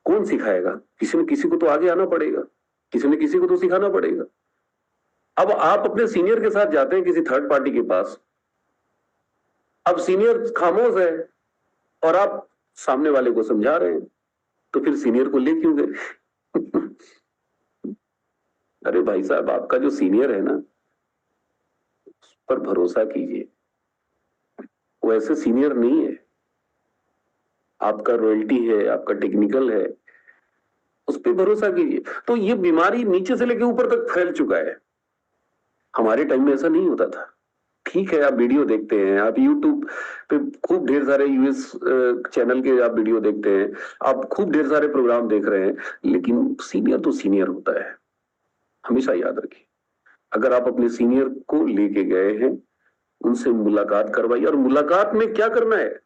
S2: कौन सिखाएगा? किसी न किसी को तो आगे आना पड़ेगा, किसी न किसी को तो सिखाना पड़ेगा। अब आप अपने सीनियर के साथ जाते हैं किसी थर्ड पार्टी के पास, अब सीनियर खामोश है और आप सामने वाले को समझा रहे हैं, तो फिर सीनियर को ले क्यों गए? अरे भाई साहब, आपका जो सीनियर है ना, उस पर भरोसा कीजिए, वो ऐसे सीनियर नहीं है। आपका रॉयल्टी है, आपका टेक्निकल है, उस पर भरोसा कीजिए। तो ये बीमारी नीचे से लेकर ऊपर तक फैल चुका है। हमारे टाइम में ऐसा नहीं होता था। ठीक है, आप वीडियो देखते हैं, आप यूट्यूब पे खूब ढेर सारे यूएस चैनल के आप वीडियो देखते हैं, आप खूब ढेर सारे प्रोग्राम देख रहे हैं, लेकिन सीनियर तो सीनियर होता है। हमेशा याद रखिए, अगर आप अपने सीनियर को लेके गए हैं, उनसे मुलाकात करवाइए। और मुलाकात में क्या करना है,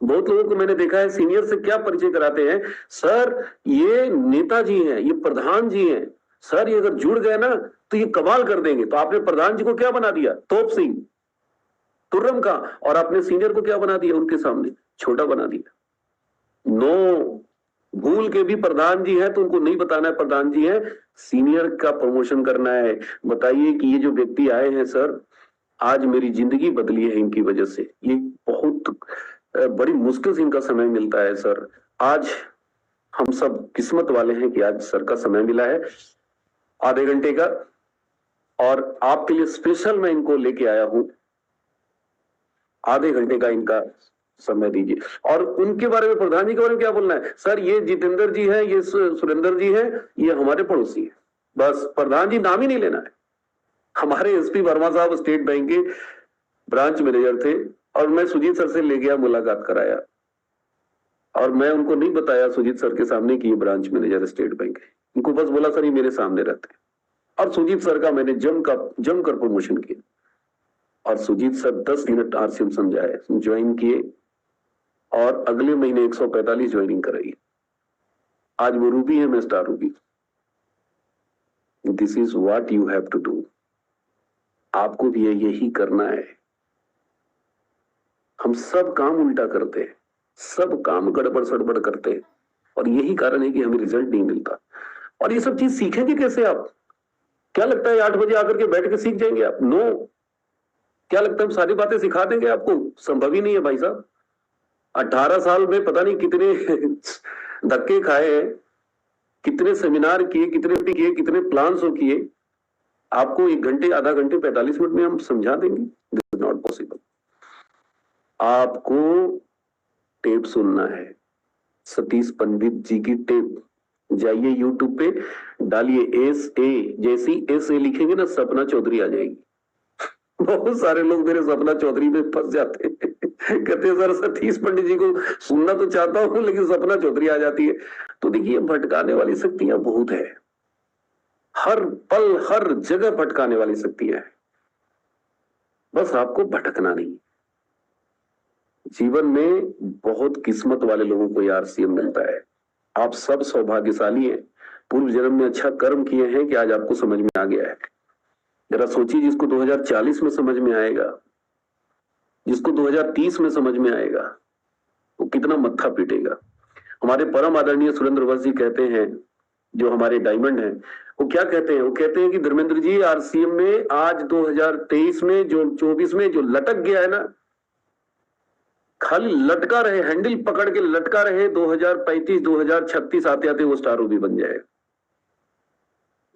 S2: बहुत लोगों को मैंने देखा है सीनियर से क्या परिचय कराते हैं, सर ये नेताजी हैं, ये प्रधान जी हैं, सर ये अगर जुड़ गए ना तो ये कमाल कर देंगे। तो आपने प्रधान जी को क्या बना दिया? तोप सिंह तुर्रम का। और आपने सीनियर को क्या बना दिया? उनके सामने छोटा बना दिया। नो, भूल के भी प्रधान जी है तो उनको नहीं बताना है प्रधान जी है, सीनियर का प्रमोशन करना है। बताइए कि ये जो व्यक्ति आए हैं सर, आज मेरी जिंदगी बदली है इनकी वजह से, ये बहुत बड़ी मुश्किल से इनका समय मिलता है सर, आज हम सब किस्मत वाले हैं कि आज सर का समय मिला है आधे घंटे का, और आपके लिए स्पेशल मैं इनको लेके आया हूं। आधे घंटे का इनका समय दीजिए। और उनके बारे में, प्रधान जी के बारे में क्या बोलना है? सर ये जितेंद्र जी हैं, ये सुरेंद्र जी हैं, ये हमारे पड़ोसी हैं। बस प्रधान जी नाम ही नहीं लेना है। हमारे एसपी वर्मा साहब स्टेट बैंक के ब्रांच मैनेजर थे और मैं सुजीत सर से ले गया, मुलाकात कराया और मैं उनको नहीं बताया सुजीत सर के सामने कि ये ब्रांच मैनेजर स्टेट बैंक है। उनको बस बोला सर ये मेरे सामने रहते हैं। और सुजीत सर का मैंने जमकर प्रमोशन किया और सुजीत सर 10 मिनट आरसीएम समझाए, ज्वाइन किए और अगले महीने 145 ज्वाइनिंग कराई। आज वो रूबी है, मैं star Ruby. This is what you have to do. आपको भी यही करना है। हम सब काम उल्टा करते हैं, सब काम गड़बड़ सड़बड़ करते हैं और यही कारण है कि हमें रिजल्ट नहीं मिलता। और ये सब चीज सीखेंगे कैसे आप? क्या लगता है 8 बजे आकर के बैठ के सीख जाएंगे आप? नो। क्या लगता है हम सारी बातें सिखा देंगे आपको? संभव ही नहीं है भाई साहब। 18 साल में पता नहीं कितने धक्के खाए हैं, कितने सेमिनार किए, कितने प्लान्स किए। आपको 1 घंटे, आधा घंटे, 45 मिनट में हम समझा देंगे? This is not possible. आपको टेप सुनना है, सतीश पंडित जी की टेप। जाइए यूट्यूब पे, डालिए SA, जैसी SA लिखेंगे ना सपना चौधरी आ जाएगी। बहुत सारे लोग मेरे सपना चौधरी में फंस जाते हैं। कहते हैं सर सतीश पंडित जी को सुनना तो चाहता हूं लेकिन सपना चौधरी आ जाती है। तो देखिए भटकाने वाली शक्तियां बहुत है, हर पल हर जगह भटकाने वाली शक्तियां है। बस आपको भटकना नहीं। जीवन में बहुत किस्मत वाले लोगों को आरसीएम मिलता है। आप सब सौभाग्यशाली हैं, पूर्व जन्म में अच्छा कर्म किए हैं कि आज आपको समझ में आ गया है। जरा सोचिए, जिसको 2040 में समझ में आएगा, जिसको 2030 में समझ में आएगा, वो कितना मत्था पीटेगा। हमारे परम आदरणीय सुरेंद्र वत्स जी कहते हैं, जो हमारे डायमंड हैं, वो क्या कहते हैं? वो कहते हैं कि धर्मेंद्र जी आरसीएम में आज 2023 में जो 24 में जो लटक गया है ना, खाली लटका रहे, हैंडल पकड़ के लटका रहे, 2035 2036 आते आते वो स्टार रूबी बन जाए।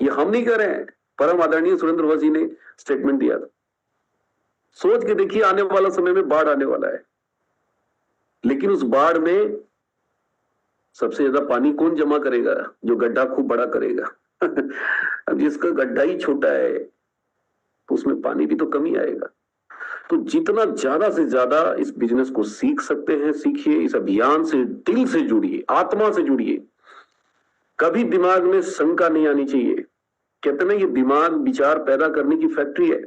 S2: ये हम नहीं कर रहे हैं, परम आदरणीय सुरेंद्र वत्स जी ने स्टेटमेंट दिया था। सोच के देखिए, आने वाला समय में बाढ़ आने वाला है, लेकिन उस बाढ़ में सबसे ज्यादा पानी कौन जमा करेगा? जो गड्ढा खूब बड़ा करेगा। अब जिसका गड्ढा ही छोटा है तो उसमें पानी भी तो कमी आएगा। तो जितना ज्यादा से ज्यादा इस बिजनेस को सीख सकते हैं सीखिए, इस अभियान से दिल से जुड़िए, आत्मा से जुड़िए। कभी दिमाग में शंका नहीं आनी चाहिए। कहते ना, ये दिमाग विचार पैदा करने की फैक्ट्री है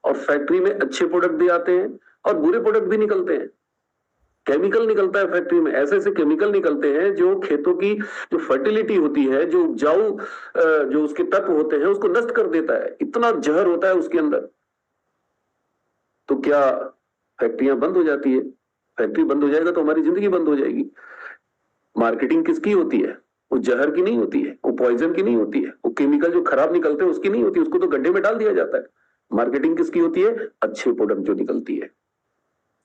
S2: और फैक्ट्री में अच्छे प्रोडक्ट भी आते हैं और बुरे प्रोडक्ट भी निकलते हैं। केमिकल निकलता है फैक्ट्री में, ऐसे ऐसे केमिकल निकलते हैं जो खेतों की जो फर्टिलिटी होती है, जो उपजाऊ जो उसके तत्व होते हैं, उसको नष्ट कर देता है। इतना जहर होता है उसके अंदर। तो क्या फैक्ट्रियां बंद हो जाती है? फैक्ट्री बंद हो जाएगा तो हमारी जिंदगी बंद हो जाएगी। मार्केटिंग किसकी होती है? वो जहर की नहीं होती है, वो पॉइजन की नहीं होती है, वो केमिकल जो खराब निकलते हैं उसकी नहीं होती, उसको तो गड्ढे में डाल दिया जाता है। मार्केटिंग किसकी होती है? अच्छे प्रोडक्ट जो निकलती है।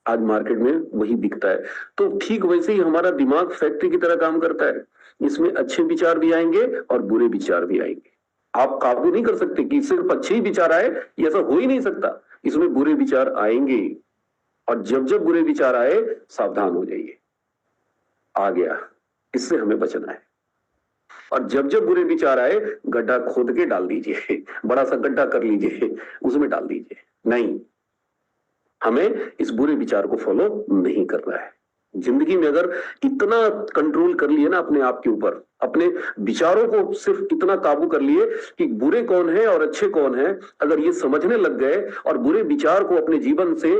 S2: आज मार्केट में वही बिकता है। तो ठीक वैसे ही हमारा दिमाग फैक्ट्री की तरह काम करता है। इसमें अच्छे विचार भी आएंगे और बुरे विचार भी आएंगे। आप काबू नहीं कर सकते कि सिर्फ अच्छे ही विचार आए, ये ऐसा हो ही नहीं सकता। इसमें बुरे विचार आएंगे और जब जब बुरे विचार आए सावधान हो जाइए, आ गया, इससे हमें बचना है। और जब जब बुरे विचार आए गड्ढा खोद के डाल दीजिए, बड़ा सा गड्ढा कर लीजिए, उसमें डाल दीजिए। नहीं, हमें इस बुरे विचार को फॉलो नहीं करना है। जिंदगी में अगर इतना कंट्रोल कर लिए ना अपने आप के ऊपर, अपने विचारों को सिर्फ इतना काबू कर लिए कि बुरे कौन है और अच्छे कौन है, अगर ये समझने लग गए और बुरे विचार को अपने जीवन से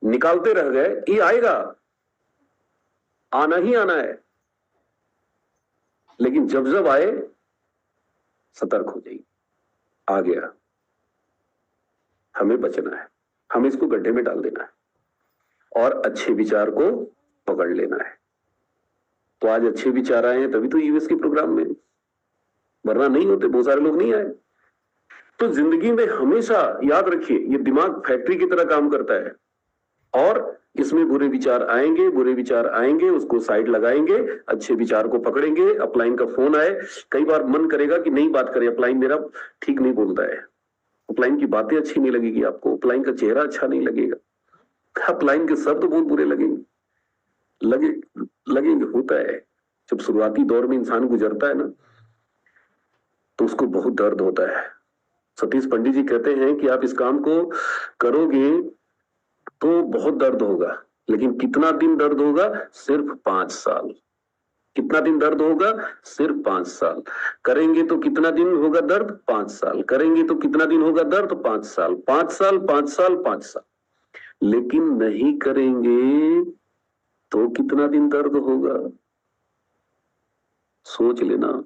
S2: निकालते रह गए, ये आएगा, आना ही आना है। लेकिन जब जब आए सतर्क हो जाइए, आ गया, हमें बचना है, हमें इसको गड्ढे में डाल देना है और अच्छे विचार को पकड़ लेना है। तो आज अच्छे विचार आए हैं तभी तो यूएस के प्रोग्राम में, वरना नहीं होते, बहुत सारे लोग नहीं आए। तो जिंदगी में हमेशा याद रखिए, ये दिमाग फैक्ट्री की तरह काम करता है और इसमें बुरे विचार आएंगे, बुरे विचार आएंगे, उसको साइड लगाएंगे, अच्छे विचार को पकड़ेंगे। अपलाइन का फोन आए, कई बार मन करेगा कि नहीं बात करें, अपलाइन मेरा ठीक नहीं बोलता है, अपलाइन की बातें अच्छी नहीं लगेगी आपको, अपलाइन का चेहरा अच्छा नहीं लगेगा, अपलाइन के शब्द बहुत बुरे लगेंगे, लगेंगे। होता है जब शुरुआती दौर में इंसान गुजरता है ना, तो उसको बहुत दर्द होता है। सतीश पंडित जी कहते हैं कि आप इस काम को करोगे तो बहुत दर्द होगा, लेकिन कितना दिन दर्द होगा? सिर्फ 5 साल। कितना दिन दर्द होगा? सिर्फ 5 साल। करेंगे तो कितना दिन होगा दर्द? 5 साल। करेंगे तो कितना दिन होगा दर्द? 5 साल। 5 साल, 5 साल, 5 साल। लेकिन नहीं करेंगे तो कितना दिन दर्द होगा? सोच लेना।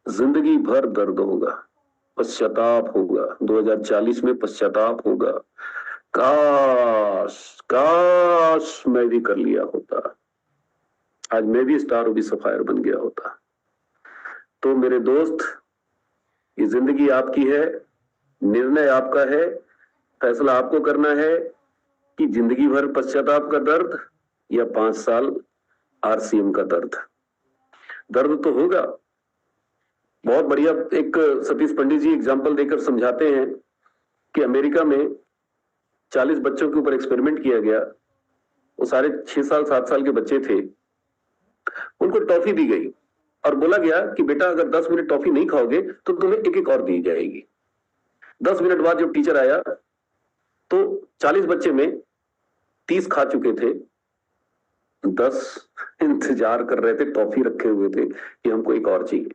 S2: जिंदगी भर दर्द होगा, पश्चाताप होगा। 2040 में पश्चाताप होगा, काश काश मैं भी कर लिया होता, आज मैं भी स्टार ऑफ सफायर बन गया होता। तो मेरे दोस्त, ये जिंदगी आपकी है, निर्णय आपका है, फैसला आपको करना है कि जिंदगी भर पश्चाताप का दर्द या 5 साल आरसीएम का दर्द। दर्द तो होगा। बहुत बढ़िया एक सतीश पंडित जी एग्जाम्पल देकर समझाते हैं कि अमेरिका में 40 बच्चों के ऊपर एक्सपेरिमेंट किया गया। वो सारे 6 साल 7 साल के बच्चे थे। उनको टॉफी दी गई और बोला गया कि बेटा अगर 10 मिनट टॉफी नहीं खाओगे तो तुम्हें एक एक और दी जाएगी। 10 मिनट बाद जब टीचर आया तो 40 बच्चे में 30 खा चुके थे, 10 इंतजार कर रहे थे, टॉफी रखे हुए थे कि हमको एक और चाहिए।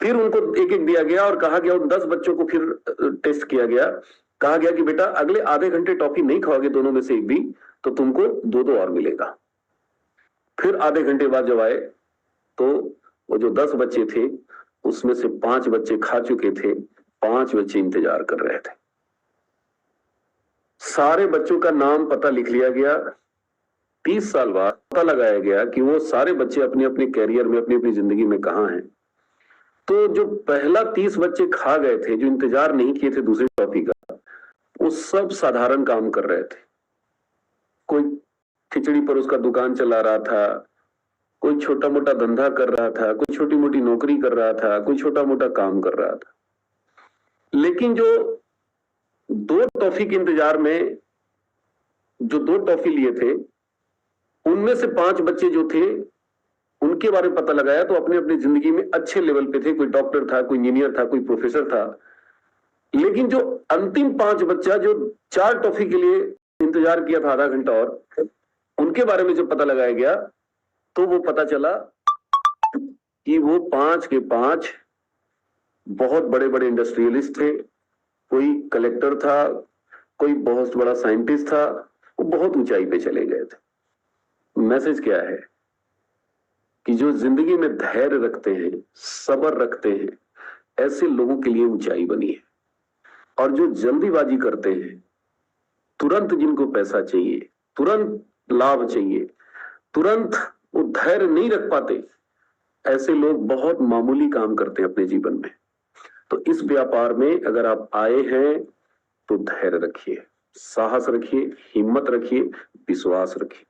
S2: फिर उनको एक एक दिया गया और कहा गया, उन 10 बच्चों को फिर टेस्ट किया गया। कहा गया कि बेटा अगले आधे घंटे टॉफी नहीं खाओगे दोनों में से एक भी तो तुमको 2-2 और मिलेगा। फिर आधे घंटे बाद जब आए तो वो जो 10 बच्चे थे उसमें से 5 बच्चे खा चुके थे, 5 बच्चे इंतजार कर रहे थे। सारे बच्चों का नाम पता लिख लिया गया। 30 साल बाद पता लगाया गया कि वो सारे बच्चे अपने अपने कैरियर में, अपनी अपनी जिंदगी में कहां हैं। तो जो पहला 30 बच्चे खा गए थे, जो इंतजार नहीं किए थे दूसरी टॉफी का, वो सब साधारण काम कर रहे थे। कोई खिचड़ी पर उसका दुकान चला रहा था, कोई छोटा मोटा धंधा कर रहा था, कोई छोटी मोटी नौकरी कर रहा था, कोई छोटा मोटा काम कर रहा था। लेकिन जो 2 टॉफी के इंतजार में जो 2 टॉफी लिए थे, उनमें से 5 बच्चे जो थे उनके बारे में पता लगाया तो अपने अपनी जिंदगी में अच्छे लेवल पे थे। कोई डॉक्टर था, कोई इंजीनियर था, कोई प्रोफेसर था। लेकिन जो अंतिम 5 बच्चा जो 4 टॉफी के लिए इंतजार किया था आधा घंटा और, उनके बारे में जब पता लगाया गया तो वो पता चला कि वो 5 के 5 बहुत बड़े बड़े इंडस्ट्रियलिस्ट थे। कोई कलेक्टर था, कोई बहुत बड़ा साइंटिस्ट था, वो बहुत ऊंचाई पे चले गए थे। मैसेज क्या है कि जो जिंदगी में धैर्य रखते हैं, सब्र रखते हैं, ऐसे लोगों के लिए ऊंचाई बनी है। और जो जल्दीबाजी करते हैं, तुरंत जिनको पैसा चाहिए, तुरंत लाभ चाहिए, तुरंत वो धैर्य नहीं रख पाते, ऐसे लोग बहुत मामूली काम करते हैं अपने जीवन में। तो इस व्यापार में अगर आप आए हैं तो धैर्य रखिए, साहस रखिए, हिम्मत रखिए, विश्वास रखिए।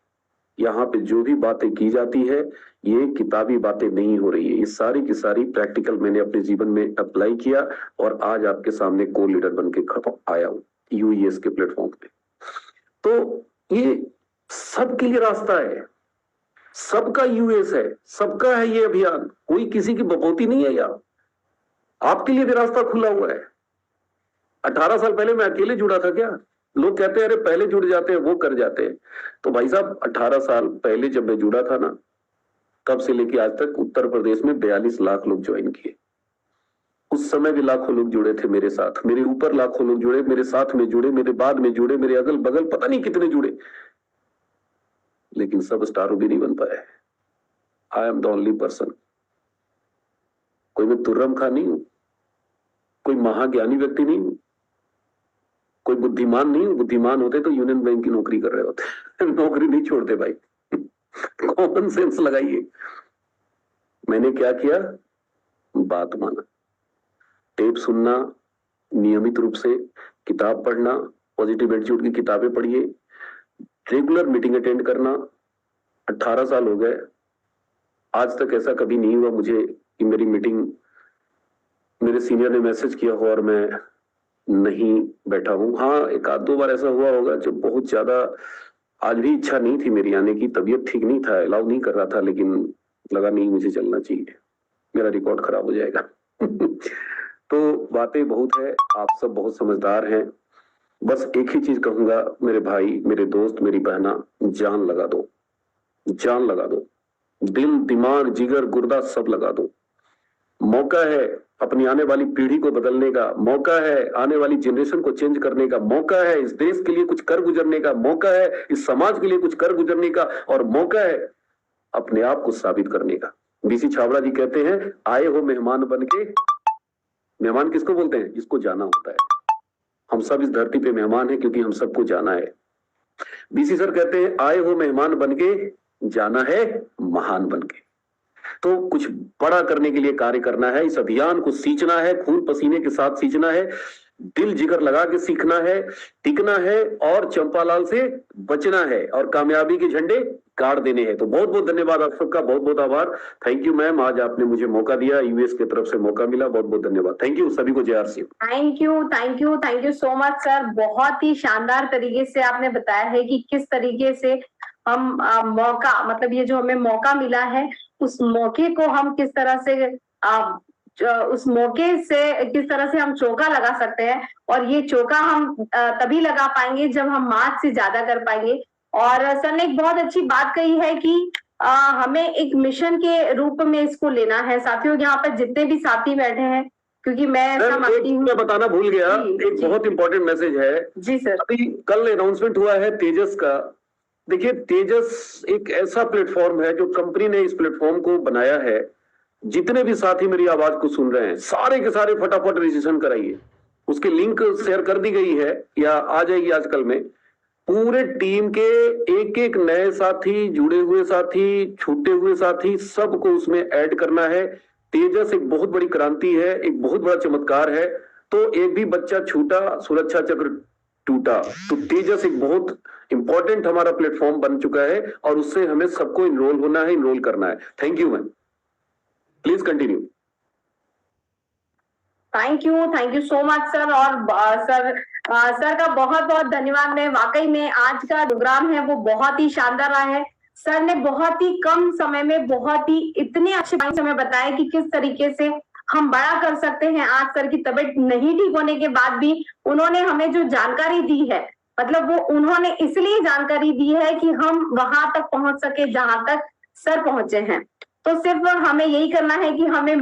S2: यहाँ पे जो भी बातें की जाती है ये किताबी बातें नहीं हो रही है, ये सारी की सारी प्रैक्टिकल मैंने अपने जीवन में अप्लाई किया और आज आपके सामने को लीडर बन के आया हूँ यूएस के प्लेटफॉर्म पे। तो ये सबके लिए रास्ता है, सबका यूएस है, सबका है ये अभियान, कोई किसी की बपौती नहीं है। यार आपके लिए भी रास्ता खुला हुआ है। 18 साल पहले मैं अकेले जुड़ा था क्या? लोग कहते हैं अरे पहले जुड़ जाते हैं वो कर जाते हैं। तो भाई साहब 18 साल पहले जब मैं जुड़ा था ना, तब से लेके आज तक उत्तर प्रदेश में 42 लाख लोग ज्वाइन किए। उस समय भी लाखों लोग जुड़े थे मेरे साथ, मेरे ऊपर लाखों लोग जुड़े, मेरे साथ में जुड़े, मेरे बाद में जुड़े, मेरे अगल बगल पता नहीं कितने जुड़े, लेकिन सब स्टार भी नहीं बन पाए। I am the only person. कोई मैं तुर्रम खां नहीं हूं, कोई महाज्ञानी व्यक्ति नहीं हूं, कोई बुद्धिमान नहीं हूं। बुद्धिमान होते तो यूनियन बैंक की नौकरी कर रहे होते। नौकरी नहीं छोड़ते भाई। कॉमन सेंस लगाइए। मैंने क्या किया? बात माना, टेप सुनना, नियमित रूप से किताब पढ़ना, पॉजिटिव एटीट्यूड की किताबें पढ़िए, रेगुलर मीटिंग अटेंड करना। 18 साल हो गए, आज तक ऐसा कभी नहीं हुआ मुझे कि मेरी मीटिंग मेरे सीनियर ने मैसेज किया हो और मैं नहीं बैठा हूं। हाँ, 1 आध 2 बार ऐसा हुआ होगा जब बहुत ज्यादा आज भी इच्छा नहीं थी मेरी आने की, तबीयत ठीक नहीं था, अलाउ नहीं कर रहा था, लेकिन लगा नहीं मुझे चलना चाहिए, मेरा रिकॉर्ड खराब हो जाएगा। तो बातें बहुत है, आप सब बहुत समझदार हैं। बस एक ही चीज कहूंगा, मेरे भाई, मेरे दोस्त, मेरी बहना, जान लगा दो, जान लगा दो, दिल, दिमाग, जिगर, गुर्दा सब लगा दो। मौका है अपनी आने वाली पीढ़ी को बदलने का, मौका है आने वाली जनरेशन को चेंज करने का, मौका है इस देश के लिए कुछ कर गुजरने का, मौका है इस समाज के लिए कुछ कर गुजरने का, और मौका है अपने आप को साबित करने का। बीसी छाबड़ा जी कहते हैं, आए हो मेहमान बनके। मेहमान किसको बोलते हैं? जिसको जाना होता है। हम सब इस धरती पे मेहमान हैं क्योंकि हम सबको जाना है। बीसी सर कहते हैं, आए हो मेहमान बनके, जाना है महान बनके। तो कुछ बड़ा करने के लिए कार्य करना है, इस अभियान को सींचना है, खून पसीने के साथ सींचना है, दिल जिगर लगा के सीखना है, टिकना है, और चंपालाल से बचना है, और कामयाबी के झंडे गाड़ देने हैं। तो बहुत बहुत धन्यवाद आप सबका, बहुत बहुत आभार। थैंक यू मैम, आज आपने मुझे मौका दिया, यूएस की तरफ से मौका मिला, बहुत बहुत धन्यवाद। थैंक यू सभी को, JRC।
S1: Thank you, thank you, thank you so much sir. बहुत ही शानदार तरीके से आपने बताया है कि किस तरीके से हम मौका, मतलब ये जो हमें मौका मिला है, उस मौके को हम किस तरह से उस मौके से किस तरह से हम चौका लगा सकते हैं, और ये चौका हम तभी लगा पाएंगे जब हम मार्च से ज्यादा कर पाएंगे। और सर ने एक बहुत अच्छी बात कही है कि हमें एक मिशन के रूप में इसको लेना है। साथियों, यहाँ पर जितने भी साथी बैठे हैं, क्योंकि मैं
S2: बताना भूल गया, एक बहुत इंपॉर्टेंट मैसेज है।
S1: जी सर।
S2: अभी कल अनाउंसमेंट हुआ है तेजस का। देखिए, तेजस एक ऐसा प्लेटफॉर्म है जो कंपनी ने इस प्लेटफॉर्म को बनाया है। जितने भी साथी मेरी आवाज को सुन रहे हैं, सारे के सारे फटाफट रजिस्ट्रेशन कराइए। उसकी लिंक शेयर कर दी गई है या आ जाएगी आजकल में। पूरे टीम के एक एक नए साथी, जुड़े हुए साथी, छूटे हुए साथी, सबको उसमें ऐड करना है। तेजस एक बहुत बड़ी क्रांति है, एक बहुत बड़ा चमत्कार है। तो एक भी बच्चा छूटा, सुरक्षा चक्र टूटा। तो तेजस एक बहुत इंपॉर्टेंट हमारा प्लेटफॉर्म बन चुका है, और उससे हमें सबको इनरोल होना है, इनरोल करना है। Thank you ma'am, please continue.
S1: Thank you so much sir. और सर का बहुत बहुत धन्यवाद। मैं वाकई में आज का प्रोग्राम है वो बहुत ही शानदार रहा है। सर ने बहुत ही कम समय में बहुत ही इतने अच्छे ढंग से हमें बताया कि किस तरीके से हम बड़ा कर सकते हैं। आज सर की तबीयत नहीं ठीक होने के बाद भी उन्होंने हमें जो जानकारी दी है, मतलब वो उन्होंने इसलिए जानकारी दी है कि हम वहां तक पहुंच सके जहां तक सर पहुंचे हैं। तो सिर्फ हमें यही करना है कि हमें